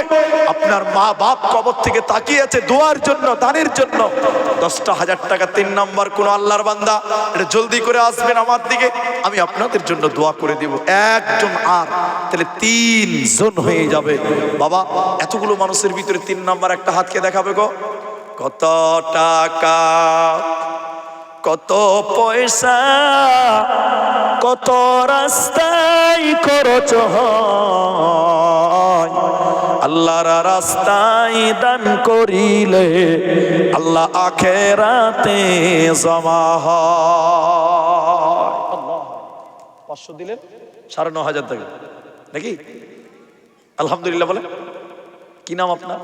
[SPEAKER 1] আপনার মা বাপ কবর থেকে তাকিয়ে আছে দোয়ার জন্য, দানের জন্য। 10,000 টাকা 3 নম্বর কোন আল্লাহর বান্দা, এটা জলদি করে আসবেন আমার দিকে, আমি আপনাদের জন্য দোয়া করে দিব। একজন আর তাহলে 3 জন হয়ে যাবে। বাবা এতগুলো মানুষের ভিতরে 3 নম্বর একটা হাতকে দেখাবে গো। কত টাকা, কত পয়সা, কত রাস্তায় খরচ হয়, আল্লাহর রাস্তায় দান করিলে আল্লাহ আখিরাতে জমা হয়। আল্লাহ 500 দিলেন 9,500 টাকা নাকি? আলহামদুলিল্লাহ বলে। কি নাম আপনার?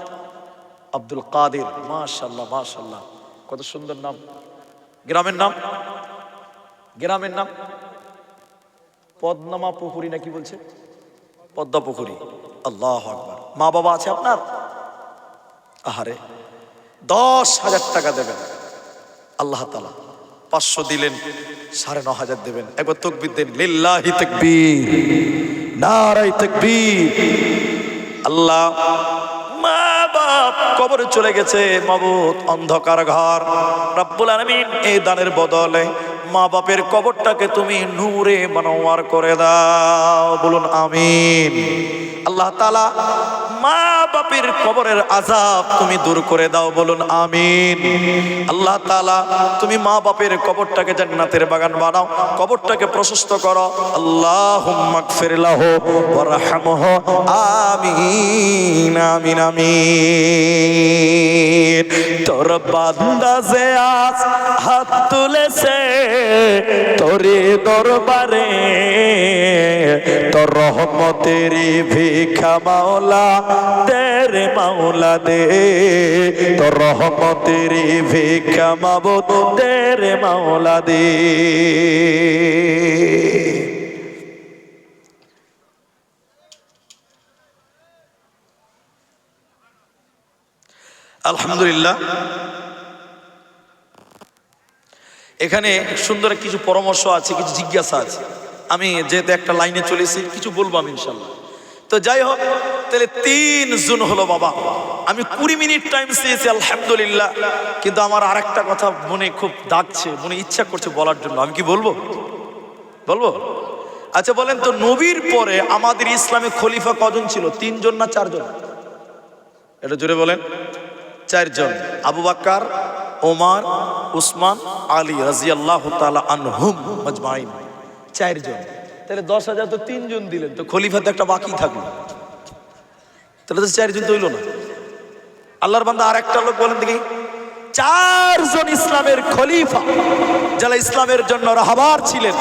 [SPEAKER 1] আব্দুল কাদের। মাশাআল্লাহ মাশাআল্লাহ, কত সুন্দর নাম। গ্রামের নাম? গ্রামের নাম পদ্মা পুকুরি নাকি বলছে? পদ্মা পুকুরি। আল্লাহু আকবার। মা বাবা আছে আপনার? আহারে 10,000 টাকা দেবেন আল্লাহ তাআলা। 500 দিলেন, 9,500 দেবেন। একবার তাকবীর দেন, লিল্লাহি তাকবীর, নারায়ে তাকবীর। আল্লাহ মা বাপ কবরে চলে গেছে, মাবুদ অন্ধকার ঘর, রব্বুল আলামিন এই দানের বদলে মা বাপের কবরটাকে তুমি নূরে মনোয়ার করে দাও, বলুন আমিন। আল্লাহ তাআলা মা বাপের কবরের আযাব তুমি দূর করে দাও, বলুন আমিন। আল্লাহ তাআলা তুমি মা বাপের কবরটাকে জান্নাতের বাগান বানাও, কবরটাকে প্রশস্ত করো। আল্লাহুম্মা গফির লাহু ওয়ারহামহু আমিন আমিন আমিন। তোর বান্দা যে আজ হাত তুলেছে তোরে দরবারে, তোর রহমতের ভিক্ষা মাওলা দে রে মাওলা দে, তোর রহমতের ভিক্ষা মাবুদ দে রে মাওলা দে। আলহামদুলিল্লাহ। এখানে সুন্দর কিছু পরামর্শ আছে, কিছু জিজ্ঞাসা আছে। আমি যেহেতু একটা লাইনে চলেছি কিছু বলবো আমি ইনশাল্লাহ। তো যাই হোক, তাহলে 3 জন হলো বাবা। আমি 20 মিনিট টাইম চেয়েছি আলহামদুলিল্লাহ, কিন্তু আমার আরেকটা কথা মনে খুব ডাকছে, মনে ইচ্ছা করছে বলার জন্য। আমি কি বলবো? বলবো? আচ্ছা বলেন তো, নবীর পরে আমাদের ইসলামে খলিফা কজন ছিল? 3 জন না 4 জন? এটা জোরে বলেন। 4 জন। আবু বকর, ওমর, উসমান, আলী রাদিয়াল্লাহু তাআলা আনহুম আজমাইন। 4 জন। তাহলে 10,000 তো 3 জন দিলেন, তো খলিফাতে একটা বাকি থাকলো, তাহলে তো 4 জন তো হইল না। আল্লাহর বান্দা আর একটা লোক বলেন দেখি, 4 জন ইসলামের খলিফা যারা ইসলামের জন্য রাহবার ছিলেন,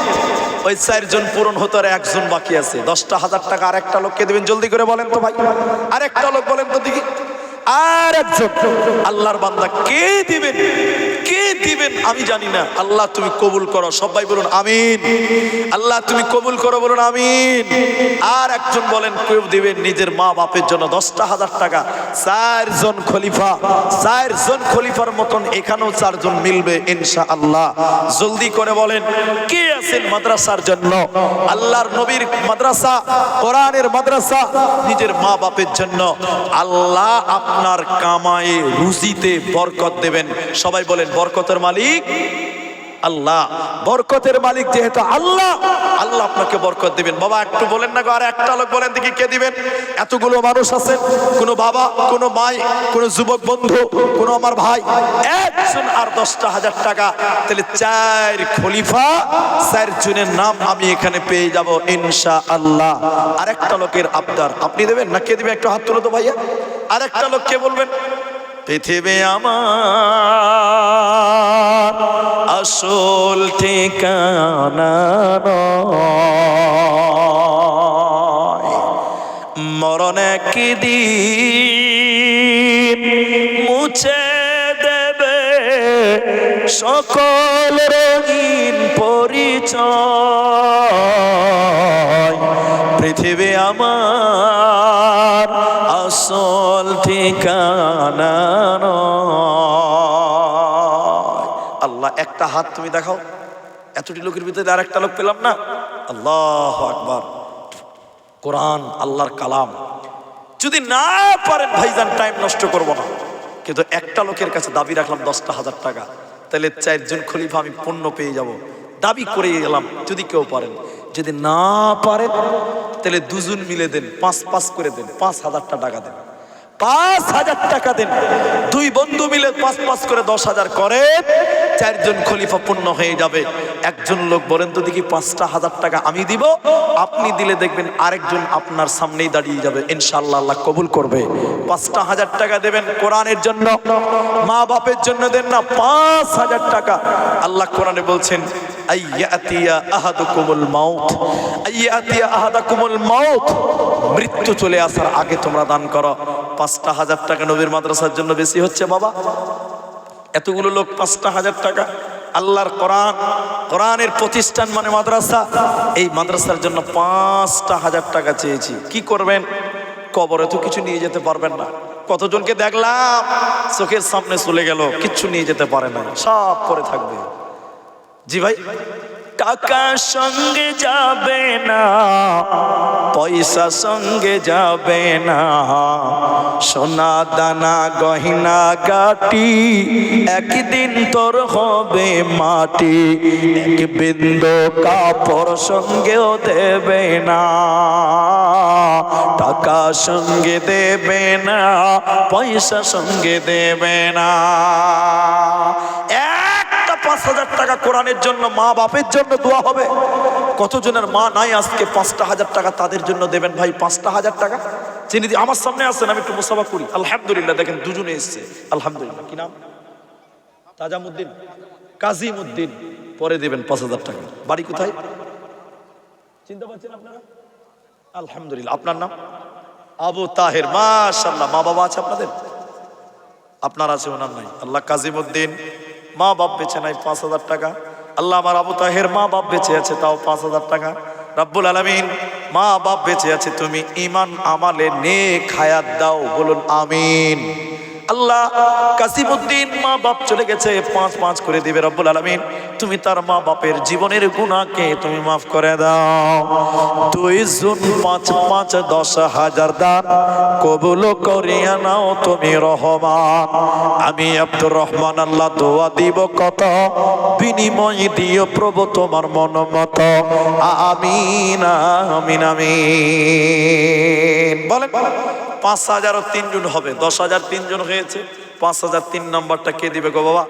[SPEAKER 1] ওই 4 জন পূরণ হতো, আর 1 জন বাকি আছে। 10,000 টাকা আর একটা লোককে দেবেন, জলদি করে বলেন তো ভাই। আর একটা লোক বলেন তো দেখি, আর একজন আল্লাহর বান্দা কে দিবেন? কে দিবেন আমি জানি না, আল্লাহ তুমি কবুল করো। সবাই বলুন আমিন। আল্লাহ তুমি কবুল করো, বলুন আমিন। আর একজন বলেন কেউ দিবেন নিজের মা বাপের জন্য 10,000 টাকা। 4 জন খলিফা, 4 জন খলিফার মতন এখানেও 4 জন মিলবে ইনশাআল্লাহ। জলদি করে বলেন কে আছেন মাদ্রাসার জন্য, আল্লাহর নবীর মাদ্রাসা, কোরআনের মাদ্রাসা, নিজের মা বাপের জন্য। আল্লাহ আপনার কামায়ে রুজিতে বরকত দেবেন। সবাই বলেন বরকতের মালিক আল্লাহ। বরকতের মালিক যেহেতু আল্লাহ, আল্লাহ আপনাকে বরকত দিবেন। বাবা একটু বলেন না গো, আর একটা লোক বলেন দেখি কে দিবেন। এতগুলো মানুষ আছেন, কোনো বাবা, কোনো মাই, কোনো যুবক বন্ধু, কোনো আমার ভাই, একজন আর 10,000 টাকা, তাহলে 4 খলিফা, 4 জনের নাম আমি এখানে পেয়ে যাব ইনশাআল্লাহ। আর একটা লোকের আবদার, আপনি দেবেন না কে দিবে? একটু হাত তুলো তো ভাইয়া। আর একটা লোক কে বলবেন? পৃথিবী আমার আসল ঠিকানা নয়, মরণ একদিন মুছে দেবে সকল রঙিন পরিচয়। পৃথিবী আমার আসল ঠিকানা নয়। আল্লাহ একটা হাত তুমি দেখাও, এতটি লোকের ভিতরে আর একটা লোক পেলাম না। আল্লাহু আকবার। কোরআন আল্লাহর কালাম, যদি না পারেন ভাইজান টাইম নষ্ট করব না, কিন্তু একটা লোকের কাছে দাবি রাখলাম 10,000 টাকা, তাহলে 4 জন খলিফা আমি পূর্ণ পেয়ে যাব। দাবি করে গেলাম, যদি কেউ পারেন। যদি না পারেন তাহলে 2 জন মিলে দেন, 5-5 করে দেন, 5,000 টাকা দেন, 5,000 টাকা দেন। 2 বন্ধু মিলে 5-5 করে 10,000 করেন, 4 জন খলিফা পূর্ণ হয়ে যাবে। একজন লোক বলেন তো দেখি 5,000 টাকা আমি দিব, আপনি দিলে দেখবেন আরেকজন আপনার সামনেই দাঁড়িয়ে যাবে ইনশাআল্লাহ, আল্লাহ কবুল করবে। 5,000 টাকা দেবেন কোরআনের জন্য, মা বাপের জন্য দেন না 5,000 টাকা। আল্লাহ কোরআনে বলছেন আইয়াতিয়া আহাদুকুমুল মাউত, আইয়াতিয়া আহাদাকুমুল মাউত, মৃত্যু চলে আসার আগে তোমরা দান করো। 5,000 টাকা নবীর মাদ্রাসার জন্য বেশি হচ্ছে বাবা? এতগুলো লোক 5,000 টাকা। আল্লাহর কোরআন, কোরআনের প্রতিষ্ঠান মানে মাদ্রাসা, এই মাদ্রাসার জন্য 5,000 টাকা চেয়েছি। কি করবেন? কবরে তো কিছু নিয়ে যেতে পারবেন না। কতজনকে দেখলাম চোখের সামনে চলে গেল, কিচ্ছু নিয়ে যেতে পারে না, সব পরে থাকবে। জি ভাই, টাকা সঙ্গে যাবে না, পয়সা সঙ্গে যাবে না, সোনা দানা গহিনা গাটি একদিন তোর হবে মাটি, এক বিন্দু কাপড় সঙ্গেও দেবে না, টাকা সঙ্গে দেবে না, পয়সা সঙ্গে দেবে না। 5,000 টাকা কোরআনের জন্য, মা বাপের জন্য দোয়া হবে। কতজনের মা নাই আজকে? 5,000 টাকা তাদের জন্য দেবেন ভাই। 5,000 টাকা যিনি আমার সামনে আছেন, আমি একটু মুসাফা করি। আলহামদুলিল্লাহ, দেখেন দুজনে এসছে আলহামদুলিল্লাহ। কি নাম? তাজামুদ্দিন, কাজিমুদ্দিন। পরে দেবেন 5,000 টাকা। বাড়ি কোথায় চিনতে পারছেন আপনারা? আলহামদুলিল্লাহ। আপনার নাম? আবু তাহের। মাশাআল্লাহ। মা বাবা আছে আপনাদের? আপনার আছে, ওনার নাই। আল্লাহ কাজিমুদ্দিন মা বাপ বেঁচে নাই, 5,000 টাকা। আল্লাহ আমার আবু তাহের মা বাপ বেঁচে আছে, তাও 5,000 টাকা। রব্বুল আলামিন মা বাপ বেঁচে আছে, তুমি ঈমান আমালে নেক হায়াত দাও, বলুন আমিন। আল্লাহ কাসিমউদ্দিন মা বাপ চলে গেছে, 5-5 করে দিবে রব্বুল আলামিন। তুমি তার মা বাপের জীবনের গুনাহকে তুমি মাফ করে দাও। 2 জুন 5-5 10,000 দান কবুল করিয়া নাও তুমি রহমান। আমি আব্দুর রহমান আল্লাহ দোয়া দিব কত, বিনিময় দিও প্রভু তোমার মন মতো। আমিন আমিন আমিন বলেন। 5,000 ও 3 জন হবে, 10,000 3 জন হয়েছে। 5,000 3 নম্বরটা কে দিবে গো বাবা?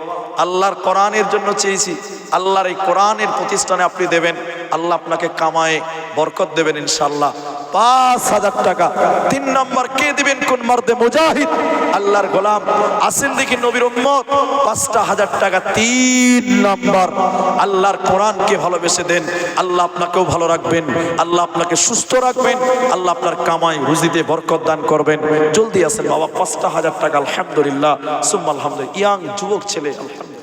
[SPEAKER 1] আল্লাহর কোরআনের জন্য চেয়েছি, আল্লাহর এই কোরআনের প্রতিষ্ঠানে আপনি দেবেন, আল্লাহ আপনাকে কামায়ে বরকত দেবেন ইনশাআল্লাহ। 5,000 টাকা 3 নম্বর কে দিবেন? কোন মর্দে মুজাহিদ আল্লাহর গোলাম আসেন দেখি, নবীর উম্মত। 5,000 টাকা 3 নম্বর। আল্লাহর কোরআনকে ভালোবেসে দেন, আল্লাহ আপনাকেও ভালো রাখবেন, আল্লাহ আপনাকে সুস্থ রাখবেন, আল্লাহ আপনার কামাই রুজিতে বরকত দান করবেন। জলদি আসেন বাবা। 5,000 টাকা। আলহামদুলিল্লাহ সুম্মা আলহামদুলিল্লাহ। ইয়াং যুবক ছেলে, আলহামদুলিল্লাহ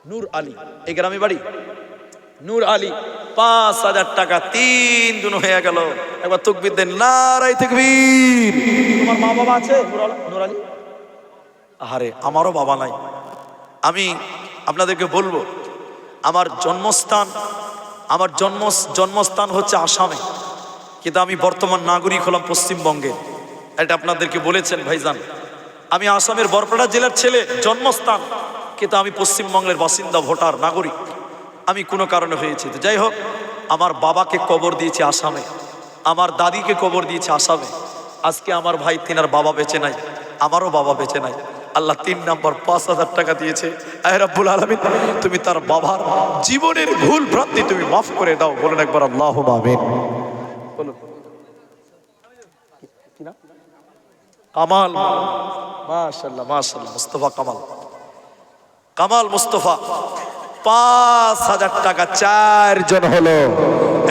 [SPEAKER 1] নূর আলী, এই গ্রামে বাড়ি নূর আলী। 5,000 টাকা 3 দিন হয়ে গেল। একবার তাকবীর দেন, নারায়ে তাকবীর। তোমার মা বাবা আছে নূর আলী? আরে আমারও বাবা নাই। আমি আপনাদেরকে বলবো, আমার জন্মস্থান হচ্ছে আসামে, কিন্তু আমি বর্তমান নাগরিক হলাম পশ্চিমবঙ্গে। এটা আপনাদেরকে বলেছেন ভাইজান। আমি আসামের বরপেটা জেলার ছেলে, জন্মস্থান, কিন্তু আমি পশ্চিমবঙ্গের বাসিন্দা, ভোটার, নাগরিক। আমি কোনো কারণে হয়েছি। তো যাই হোক, আমার বাবাকে কবর দিয়েছি আসামে, আমার দাদিকে কবর দিয়েছি আসামে। আজকে আমার ভাই তিনার বাবা বেঁচে নাই, আমারও বাবা বেঁচে নাই। আল্লাহ 3 নম্বর 5,000 টাকা দিয়েছে। আয় রব্বুল আলামিন, তুমি তার বাবার জীবনের ভুল ভ্রান্তি তুমি মাফ করে দাও। বলুন একবার আল্লাহুম্মা আমিন। বলুন কামাল, মাশাআল্লাহ মাশাআল্লাহ, মুস্তাফা কামাল মুস্তাফা। 5,000 টাকা 4 জন হলো।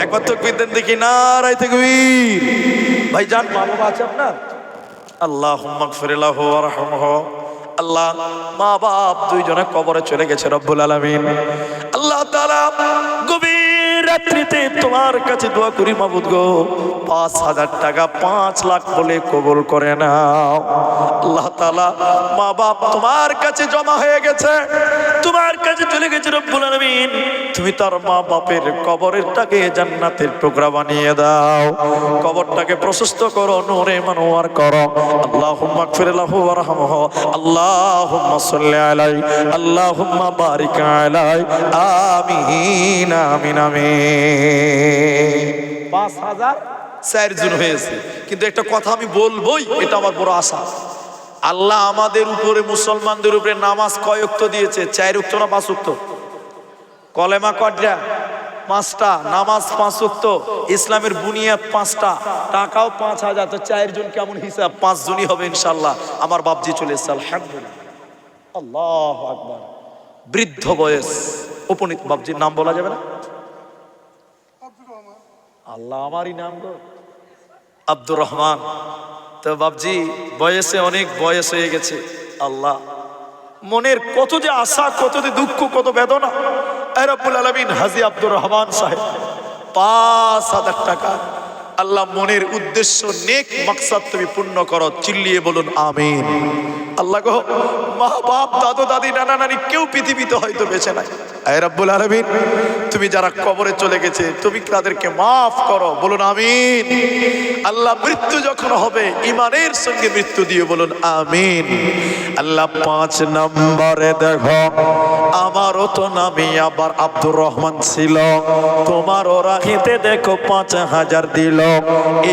[SPEAKER 1] একবার তাকবীর দেন দেখি, নারায়ে তাকবীর। ভাইজান মা বাবা আছে আপনার? আল্লাহুম্মা গফির লাহু ওয়ারহামহু। আল্লাহ, মা বাপ 2 জনে কবরে চলে গেছে রব্বুল আলামিন। আল্লাহ তাআলা গভীর রাত্রিতে তোমার কাছে দোয়া করি মাবুদ গো, 5,000 টাকা 5 লাখ বলে কবুল করে নাও। আল্লাহ তাআলা, মা বাপ তোমার কাছে জমা হয়ে গেছে, তোমার কাছে চলে গেছে রব্বুল আলামিন। তুমি তার মা বাপের কবরটাকে জান্নাতের টুকরা বানিয়ে দাও, কবরটাকে প্রশস্ত করো, নূরে মানওয়ার করো। আল্লাহুম্মা গফির লাহু ওয়ারহামহু। আল্লাহুম্মা সাল্লি আলাইহি, আল্লাহুম্মা বারিক আলাইহি। আমিন আমিন আমিন। 5,000 4 জন হয়েছে। কিন্তু একটা কথা আমি বলবোই, এটা আমার বড় আশা। আল্লাহ আমাদের উপরে, মুসলমানদের উপরে নামাজ কয় ওয়াক্ত দিয়েছে? 4 ওয়াক্ত না 5 ওয়াক্ত? কলেমা কয়টা? 5টা। নামাজ 5 ওয়াক্ত। ইসলামের বুনিয়াদ 5টা। টাকাও 5,000। তো 4 জন কেমন হিসাব? 5 জনই হবে ইনশাআল্লাহ। আমার বাপজি চলে এসেছে, আলহামদুলিল্লাহ। আল্লাহু আকবার। বৃদ্ধ বয়স, উপনীত বাপজির নাম বলা যাবে না? আল্লাহ, আমারই নাম গো, আব্দুর রহমান। তো বাপজি বয়সে অনেক বয়স হয়ে গেছে। আল্লাহ, মনের কত যে আশা, কত যে দুঃখ, কত বেদনা। আয় রব্বুল আলামিন, হাজী আব্দুর রহমান সাহেব 5,000 টাকা। আল্লাহ, মনের উদ্দেশ্য, নেক মাকসাদ তুমি পূর্ণ করো। চিল্লিয়ে বলুন আমিন। আল্লাহ গো, মা বাপ, দাদু দাদি, নানা নানি কেউ পৃথিবীতে হয়তো বেঁচে নাই। আয় রব্বুল আলামিন, তুমি যারা কবরে চলে গেছে তুমি তাদেরকে মাফ করো। বলুন আমিন। আল্লাহ, মৃত্যু যখন হবে ইমানের সঙ্গে মৃত্যু দিয়ে বলুন আমিন। আল্লাহ, 5 নম্বরে দেখো, আমারও তো নামই আবার আব্দুর রহমান ছিল, তোমারও রাখিতে দেখো 5,000 দিল।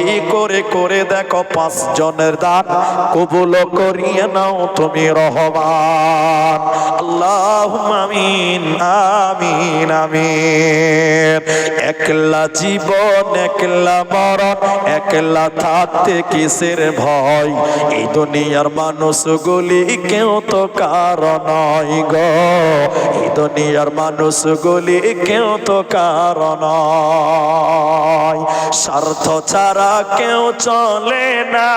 [SPEAKER 1] এই করে করে দেখো 5 জনের দান কবুল করিয়ে নাও তুমি রহমান। আল্লাহুম্মা আমিন আমিন আমিন। একলা জীবন, একলা মরণ, একলা থাকতে কিসের ভয়? এই দুনিয়ার মানুষগুলি কেউ তো কারো নয় গো, এই দুনিয়ার মানুষগুলি কেউ তো কারো নয়। স্বার্থ ছাড়া কেউ চলে না,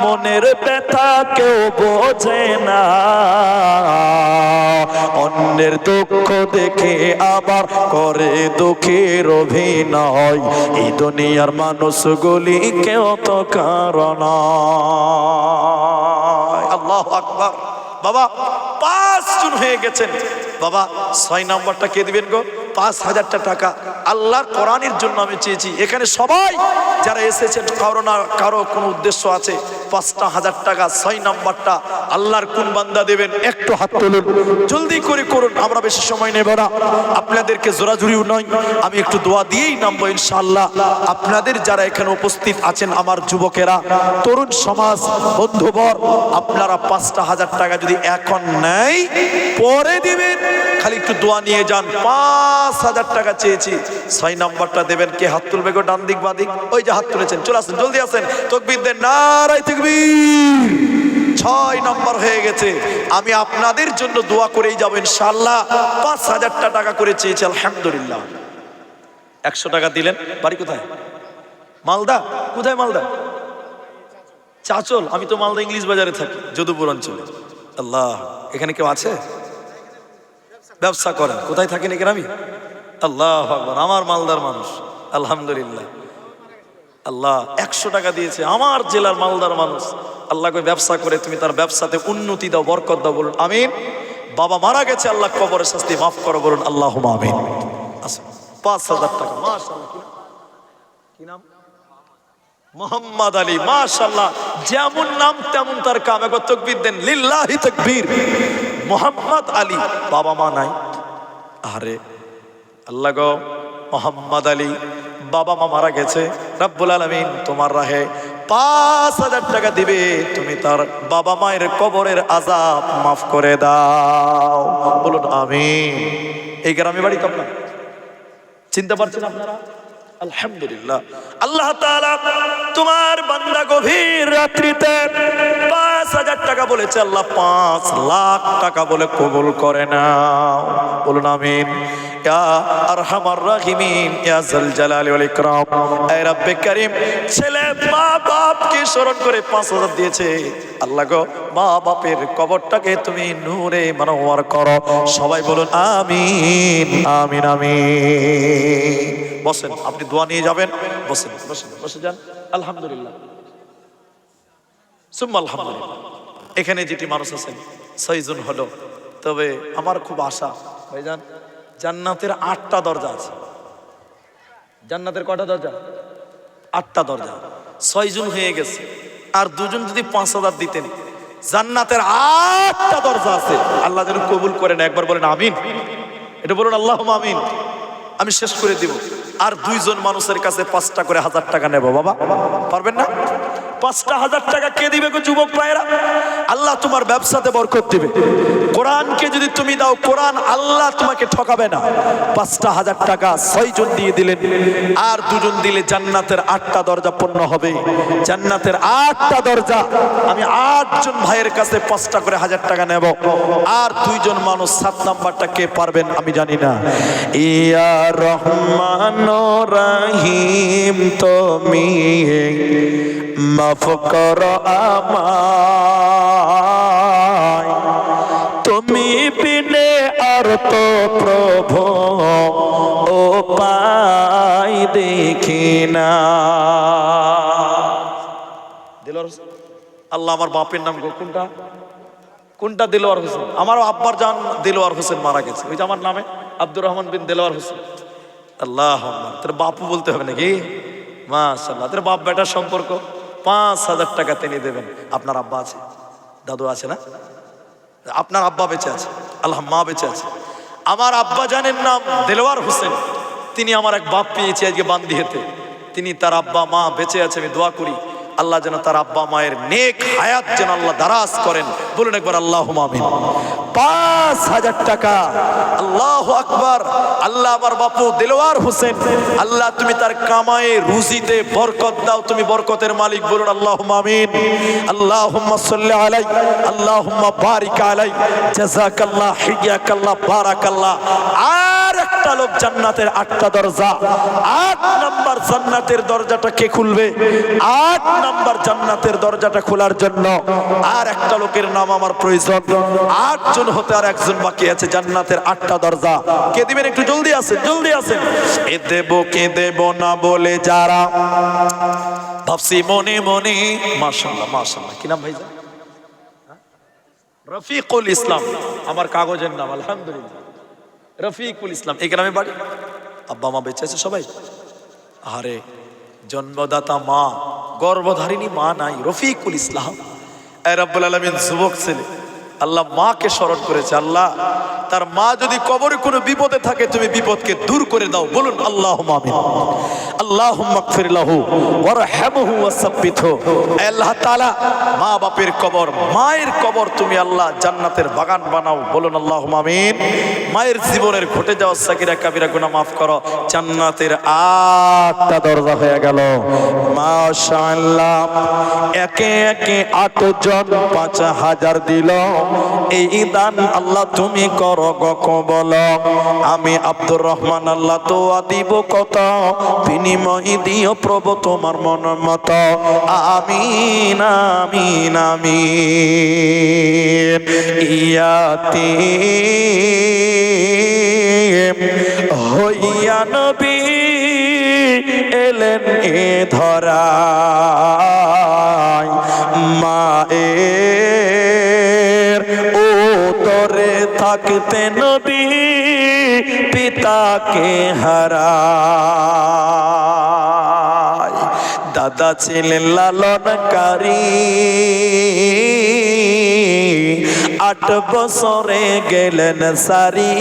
[SPEAKER 1] মনের ব্যথা কেউ বোঝে না, অন্যের দুঃখ দেখে আবার করে দুঃখের অভিনয়। এই দুনিয়ার মানুষগুলি কেউ তো কারণ। আল্লাহু আকবার। বাবা 5 জন হয়ে গেছেন। বাবা 6 নম্বরটা কে দিবেন গো? 5,000 টাকা আল্লাহর কোরআনের জন্য আমি চেয়েছি। এখানে সবাই যারা এসেছেন কারো না কারো কোনো উদ্দেশ্য আছে। 5,000 টাকা 6 নম্বরটা আল্লাহর কোন বান্দা দেবেন? একটু হাত তুলুন, জলদি করে করুন, আমরা বেশি সময় নেব না। আপনাদেরকে জোরাজুরিও নয়, আমি একটু দোয়া দিয়েই নামবো ইনশাআল্লাহ। আপনাদের যারা এখানে উপস্থিত আছেন, আমার যুবকেরা, তরুণ সমাজ, বন্ধুবর, আপনারা 5,000 টাকা যদি এখন নেই পরে দিবেন, খালি একটু দোয়া নিয়ে যান। 5,000 টাকা চেয়েছি, 6 নম্বরটা দেবেন। কে হাত তুলবে গো? ডান দিক বাদিক, ওই যে হাত তুলেছেন, চলে আসেন, জলদি আসেন, তাকবীর দেন, নারায়ে তাকবীর। 6 নম্বর হয়ে গেছে। আমি আপনাদের জন্য দোয়া করেই যাবো ইনশাআল্লাহ। 5,000 টাকা করে চেয়েছি, আলহামদুলিল্লাহ। 100 টাকা দিলেন। বাড়ি কোথায়? মালদা। কোথায় মালদা? চাচল। আমি তো মালদা ইংলিশ বাজারে থাকি, যদুপুর অঞ্চলে। আল্লাহ, এখানে কেউ আছে? ব্যবসা করেন, কোথায় থাকেন এই গ্রামে? আল্লাহু আকবার, আমার মালদার মানুষ, আলহামদুলিল্লাহ। আল্লাহ 100 টাকা দিয়েছে, আমার জেলার মালদার মানুষ। আল্লাহকে ব্যবসা করে তুমি তার ব্যবসাতে উন্নতি দাও, বরকত দাও, বলুন আমিন। বাবা মারা গেছে, আল্লাহ কবরের শাস্তি মাফ করো, বলুন আল্লাহুম্মা আমিন। আচ্ছা, 5000 টাকা, মাশাআল্লাহ। কি নাম? মোহাম্মদ আলী, মাশাআল্লাহ। যেমন নাম তেমন তার কাম। একবার তাকবীর দেন, লিল্লাহি তাকবীর। মোহাম্মদ আলী, বাবা মা নাই। আরে আল্লাহ গো, মোহাম্মদ আলী বাবা মা মারা গেছে, রব্বুল আলামিন তোমার রাহে 5000 টাকা দিবে, তুমি তার বাবা মায়ের কবরের আযাব মাফ করে দাও, বলুন আমিন। এই গ্রামে বাড়ি তো আপনার, চিনতে পারছেন আপনারা? আলহামদুলিল্লাহ। আল্লাহ তাআলা তোমার বান্দা গভীর রাত্রিতে 5000 টাকা বলেছে, আল্লাহ 5 লাখ টাকা বলে কবুল করে নাও, বলুন আমিন। ইয়া আরহামার রাহিমিন, ইয়া যাল জালালি ওয়াল ইকরাম। এ রব্বে কারীম, ছেলে মা বাপকে স্মরণ করে 5000 দিয়েছে। আল্লাহ গো, মা বাপের কবরটাকে তুমি নূরে মানওয়ার করো, সবাই বলুন আমিন আমিন আমিন। বসেন, আপনি দোয়া নিয়ে যাবেন, বসেন বসেন, বসে যান। আলহামদুলিল্লাহ, সুম্মা আলহামদুলিল্লাহ। এখানে যেটি মানুষ আছেন 6 জন হলো, তবে আমার খুব আশা ভাইজান, জান্নাতের 8টা দরজা আছে। জান্নাতের কয়টা দরজা? 8টা দরজা। 6 জন হয়ে গেছে, আর 2 জন যদি 5000 দিতেন, জান্নাতের 8টা দরজা আছে। আল্লাহ যেন কবুল করেন, একবার বলেন আমিন। এটা বলুন আল্লাহুম্মা আমিন। আমি শেষ করে দিব। আর 2 জন মানুষের কাছে 5টা করে 1000 টাকা নেব। বাবা পারবেন না? 5টা 1000 টাকা কে দিবে গো যুবক ভাইরা? আল্লাহ তোমার ব্যবসাতে বরকত দিবে। কোরআনকে যদি তুমি দাও, কোরআন আল্লাহ তোমাকে ঠকাবে না। 5টা 1000 টাকা 6 জন দিয়ে দিলেন, আর 2 জন দিলে জান্নাতের 8টা দরজা পূর্ণ হবে। জান্নাতের 8টা দরজা। আমি 8 জন ভাইয়ের কাছে 5টা করে 1000 টাকা নেব। আর 2 জন মানুষ 7 নাম্বারটা কে পারবেন আমি জানি না। ইয়া রহমান রহিম, তুমি মাফ করো আমায়, তুমি বিনে আর তো প্রভু ও পাই দেখি না। দিলওয়ার হোসেন, আল্লাহ আমার বাপের নাম গো কোনটা? কোনটা? দিলওয়ার হোসেন। আমার আব্বার জান দিলওয়ার হোসেন মারা গেছে, ওই যে আমার নামে আব্দুর রহমান বিন দিলওয়ার হোসেন। আল্লাহ, তোর বাপু বলতে হবে নাকি? মাশাআল্লাহ, তোর বাপ বেটার সম্পর্ক। 5000 টাকা তিনি দেবেন। আপনার আব্বা আছে, দাদু আছে না? আপনার আব্বা বেঁচে আছে, আল্লাহ মা বেঁচে আছে। আমার আব্বা জানের নাম দেলোয়ার হোসেন। তিনি আমার এক বাপ পেয়েছে আজকে বান্দিহেতে। তিনি, তার আব্বা মা বেঁচে আছে। আমি দোয়া করি আল্লাহ যেন তার আব্বা মায়ের নেক হায়াত যেন আল্লাহ দারাজ করেন, বলুন একবার আল্লাহুম্মা আমিন। 5000 টাকা, আল্লাহু আকবার। আল্লাহ আমার বাপু দেলোয়ার হোসেন, আল্লাহ তুমি তার কামায়ে রুজিতে বরকত দাও, তুমি বরকতের মালিক, বলুন আল্লাহুম্মা আমিন। আল্লাহুম্মা সাল্লি আলাই, আল্লাহুম্মা বারিক আলাই, জাযাকাল্লাহ, হিয়াকাল্লাহ, বারাকাল্লাহ। আর একটা লোক, জান্নাতের 8টা দরজা, 8 নাম্বার জান্নাতের দরজাটা কে খুলবে? 8 নাম্বার জান্নাতের দরজাটা খোলার জন্য আর একটা লোকের নাম আমার প্রয়োজন। 8 জন হতে আর 1 জন বাকি আছে। জান্নাতের 8টা দরজা কে দিবেন? একটু জলদি আসেন, জলদি আসেন। এ দেব কে দেব না বলে যারা ভাবছি মনে মনে। মাশাআল্লাহ মাশাআল্লাহ। কি নাম ভাইজান? রফিকুল ইসলাম, আমার কাগজের নাম। আলহামদুলিল্লাহ, রফিকুল ইসলাম। এই গ্রামে বাড়ি। আব্বা মা বেঁচে আছে সবাই? আরে জন্মদাতা মা, গর্ভধারিণী মা নাই। রফিকুল ইসলাম, এ রব্বুল আলামিন যুবক ছেলে, আল্লাহ মাকে স্মরণ করেছে। আল্লাহ তার মা যদি কবরে কোনো বিপদে থাকে, তুমি বিপদকে দূর করে দাও, বলুন আল্লাহুম্মা আমিন। আল্লাহুম্মা গফির লাহু ওয়ারহামহু ওয়াসাব্বিতহু। আল্লাহ তাআলা মা বাপের কবর, মায়ের কবর তুমি আল্লাহ জান্নাতের বাগান বানাও, বলুন আল্লাহুম্মা আমিন। মায়ের জীবনের ঘটে যাওয়া সাগীরা কাবিরা গুনাহ মাফ করো। জান্নাতের 8টা দরজা হয়ে গেল। মাশাআল্লাহ, একে একে 8 জন 5000 দিল। এই দান আল্লাহ তুমি করো গো কবল। আমি আব্দুর রহমান আল্লাহ তোয়া দিব কত, বিনিময় দিও প্রভু তোমার মন মতো। আমিন আমিন আমিন। ইয়াতি হইয়া নবী এলেন এ ধরায়, মায়ের উদরে থাকতে নবী পিতাকে হারায়। দাদা ছিলেন লালনকারী, 8 বছরে গেলেন সারি।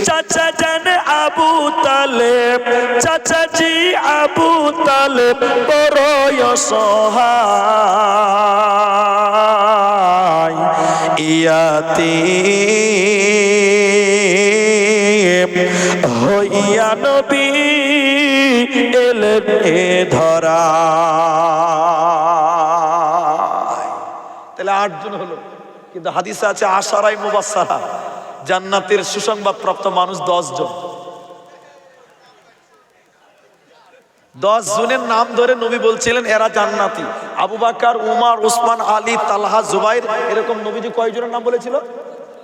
[SPEAKER 1] চাচা জান আবু তালেব, চাচাজি আবু তালেব বড় অসহায়, ইয়াতীম হইয়া নবী এলেন এ ধরায়। তাহলে 8 জন হলো, কিন্তু হাদিসে আছে আশারাই মুবাশশারা, জান্নাতের সুসংবাদ প্রাপ্ত মানুষ 10 জন। 10 জনের নাম ধরে নবী বলছিলেন এরা জান্নাতি। আবু বকর, উমর, উসমান, আলী, তালহা, জুবাইর, এরকম নবীজি কয়জনের নাম বলেছিল?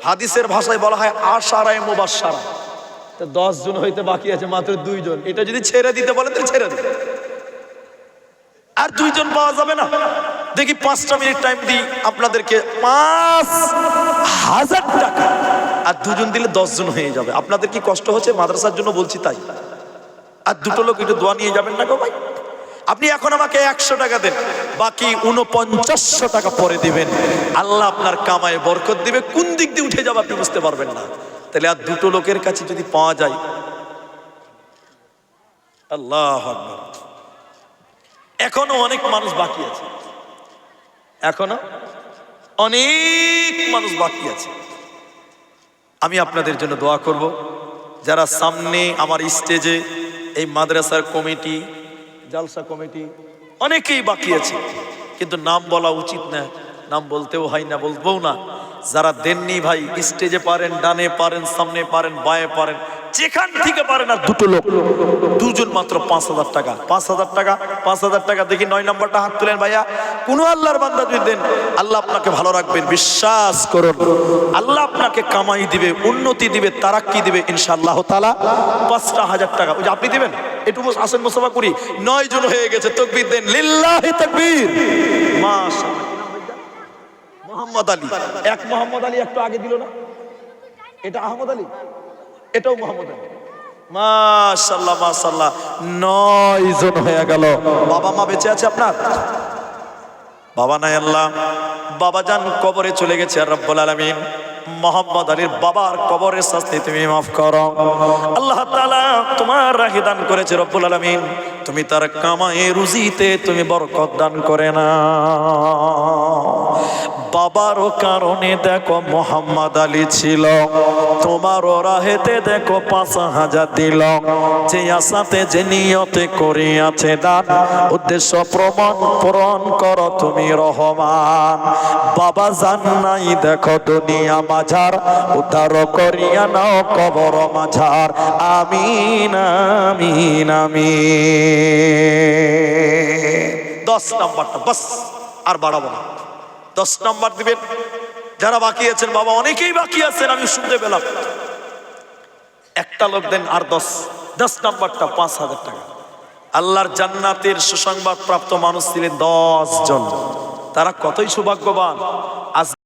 [SPEAKER 1] হাদিসের ভাষায় বলা হয় আশারায়ে মুবাশশারা। তো 10 জন হইতে বাকি আছে মাত্র 2 জন। এটা যদি ছেড়ে দিতে বলেন তাহলে ছেড়ে দিন, আর 2 জন পাওয়া যাবে না। দেখি 5টা মিনিট টাইম দিই আপনাদেরকে, 5000 টাকা, আর 2 জন দিলে 10 জন হয়ে যাবে। আপনাদের কি কষ্ট হচ্ছে? মাদ্রাসার জন্য বলছি তাই। আর 2টো লোক একটু দোয়া নিয়ে যাবেন না গো ভাই। আপনি এখন আমাকে 100 টাকা দেন, বাকি 4900 টাকা পরে দিবেন। আল্লাহ আপনার কামায় বরকত দিবে। কোন দিক দিয়ে উঠে যাবে আপনি বুঝতে পারবেন না। তাহলে আর 2টো লোকের কাছে যদি পাওয়া যায়, আল্লাহু আকবার। এখনো অনেক মানুষ বাকি আছে, এখনো অনেক মানুষ বাকি আছে। আমি আপনাদের জন্য দোয়া করব। যারা সামনে আমার স্টেজে, এই মাদ্রাসার কমিটি, জালসা কমিটি, অনেকেই বাকি আছে, কিন্তু নাম বলা উচিত না, নাম বলতেও হয় না, বলবো না। যারা দেননি ভাই, স্টেজে পারেন, ডানে পারেন, সামনে পারেন, বাঁয়ে পারেন, যেখান থেকে পারেন। আর 2টো লোক, 2 জন মাত্র 5000 টাকা, 5000 টাকা, 5000 টাকা। দেখি 9 নম্বরটা হাত তুলেন ভাইয়া। কোন আল্লাহর বান্দা যদি দেন, আল্লাহ আপনাকে ভালো রাখবেন, বিশ্বাস করুন। আল্লাহ আপনাকে কামাই দিবে, উন্নতি দিবে, তারাক্কি দিবে ইনশাআল্লাহ তাআলা। 5000 টাকা ওই যে আপনি দিবেন। একটু আসেন মুসাফা করি। 9 জন হয়ে গেছে, তাকবীর দেন, লিল্লাহি তাকবীর। মাশাআল্লাহ। মোহাম্মদ আলী, এক মোহাম্মদ আলী একটু আগে দিল না? এটা আহমদ আলী, এটাও মোহাম্মদ আলী। মাশাআল্লাহ মাশাআল্লাহ, 9 জন হয়ে গেল। বাবা মা বেঁচে আছে আপনার? বাবা নাই, আল্লাহ বাবা জান কবরে চলে গেছে। আর রব্বুল আলামিন মোহাম্মদ আলীর বাবার কবরের শাস্তি তুমি মাফ করো। আল্লাহ তাআলা তোমার রাহি দান করেছে রব্বুল আলামিন, তুমি তার কামায়ে রুজিতে তুমি বরকত দান করে না। বাবারও কারণে দেখো মোহাম্মদ আলী ছিল, তোমারও রাহেতে দেখো 5000 দিল। যে আশাতে যে নিয়তে করিয়াছে দান, উদ্দেশ্য পূরণ করো তুমি রহমান। বাবা জান নাই দেখো দুনিয়া মাঝার, উদ্ধার করিয়া নাও কবর মাঝার। আমিন আমিন আমিন। 10 নাম্বারটা বাস, আর বাড়াবো না। 10 নাম্বার দিবেন। যারা বাকি আছেন, বাবা অনেকেই বাকি আছেন, আমি শুনতে পেলাম। একটা লোক দেন আর 10 নাম্বারটা 5000 টাকা। আল্লাহর জান্নাতের সুসংবাদ প্রাপ্ত মানুষ ছিলেন 10 জন। তারা কতই সৌভাগ্যবান। আজ